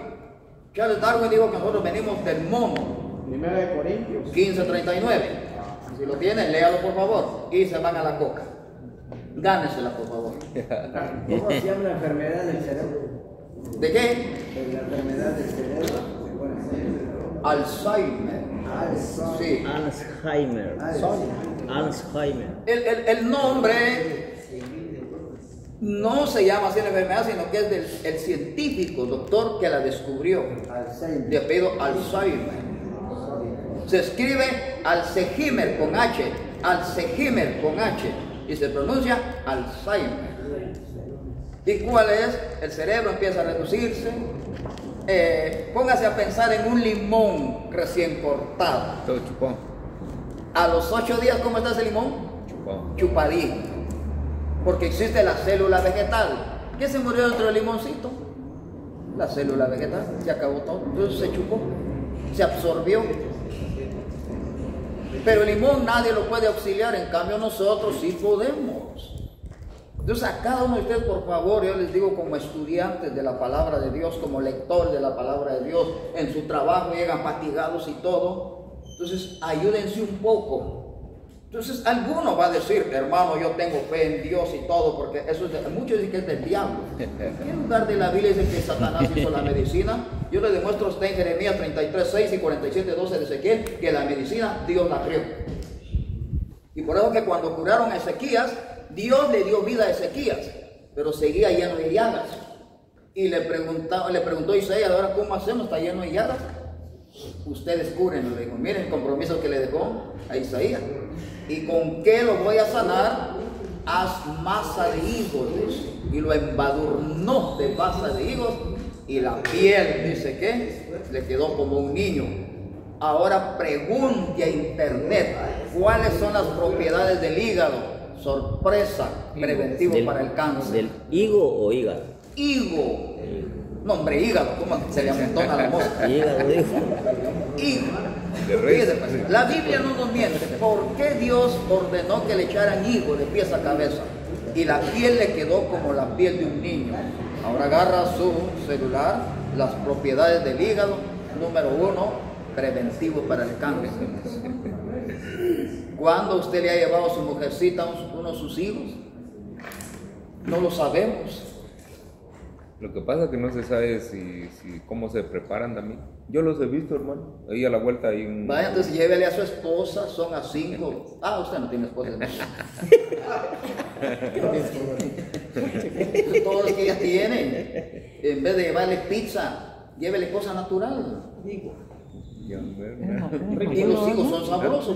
Charles Darwin dijo que nosotros venimos del mono. 1 Corintios 15:39. Si lo tienen, léalo, por favor, y se van a la coca. Gánesela, por favor. ¿Cómo se llama la enfermedad del cerebro? ¿De qué? La enfermedad del cerebro. Alzheimer. Sí. Alzheimer. Alzheimer. El nombre no se llama así la enfermedad, sino que es del científico, doctor que la descubrió, de apellido Alzheimer. Se escribe Alzheimer con H, Alzheimer con H, y se pronuncia Alzheimer. ¿Y cuál es? El cerebro empieza a reducirse. Póngase a pensar en un limón recién cortado. Todo chupón. A los 8 días, ¿cómo está ese limón? Chupón. Chupadito. Porque existe la célula vegetal. ¿Qué se murió dentro del limoncito? La célula vegetal. Se acabó todo. Entonces se chupó. Se absorbió. Pero el limón nadie lo puede auxiliar. En cambio nosotros sí podemos. Entonces a cada uno de ustedes, por favor, yo les digo, como estudiantes de la palabra de Dios, como lectores de la palabra de Dios, en su trabajo llegan fatigados y todo. Entonces ayúdense un poco. Entonces alguno va a decir, hermano, yo tengo fe en Dios y todo, porque eso es muchos dicen que es del diablo. En lugar de la Biblia dice que Satanás hizo la medicina. Yo le demuestro a usted en Jeremías 33:6 y 47:12 de Ezequiel que la medicina Dios la creó. Y por eso que cuando curaron a Ezequías, Dios le dio vida a Ezequías, pero seguía lleno de llagas. Y le preguntó Isaías, ahora ¿cómo hacemos? Está lleno de llagas. Ustedes cúrenlo, le dijo. Miren el compromiso que le dejó a Isaías. ¿Y con qué lo voy a sanar? Haz masa de higos, dice. Y lo embadurnó de masa de higos. Y la piel, dice que le quedó como un niño. Ahora pregunte a internet cuáles son las propiedades del hígado. Sorpresa, preventivo para el cáncer. ¿Del higo o hígado? Higo. No, hombre, hígado, ¿cómo se le amontona la mosca? Hígado, dijo. Fíjese, pues, la Biblia no nos miente. ¿Por qué Dios ordenó que le echaran higo de pies a cabeza? Y la piel le quedó como la piel de un niño. Ahora agarra su celular, las propiedades del hígado. Número 1, preventivo para el cáncer. ¿Cuándo usted le ha llevado a su mujercita uno de sus hijos? No lo sabemos. Lo que pasa es que no se sabe cómo se preparan también. Yo los he visto, hermano. Ahí a la vuelta hay un... Vaya, entonces llévele a su esposa, son a 5. Ah, usted no tiene esposa. ¿No? Todos los que ella tiene, en vez de llevarle pizza, llévele cosa natural. Y los higos son sabrosos,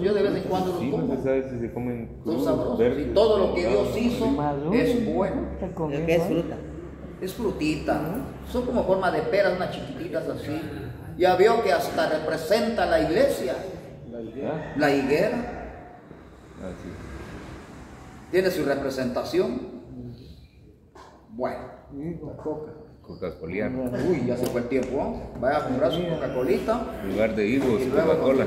Yo de vez en cuando los como. No se sabe si se comen son sabrosos. Y todo lo que Dios hizo es bueno. ¿Qué es fruta? Es frutita, son como forma de peras, unas chiquititas así. Ya vio que hasta representa la iglesia, la higuera. Así. Tiene su representación. Bueno, Coca-Cola. uy, ya se fue el tiempo. Vaya a comprar su Coca-Colita. En lugar de higos, Y luego Coca-Cola.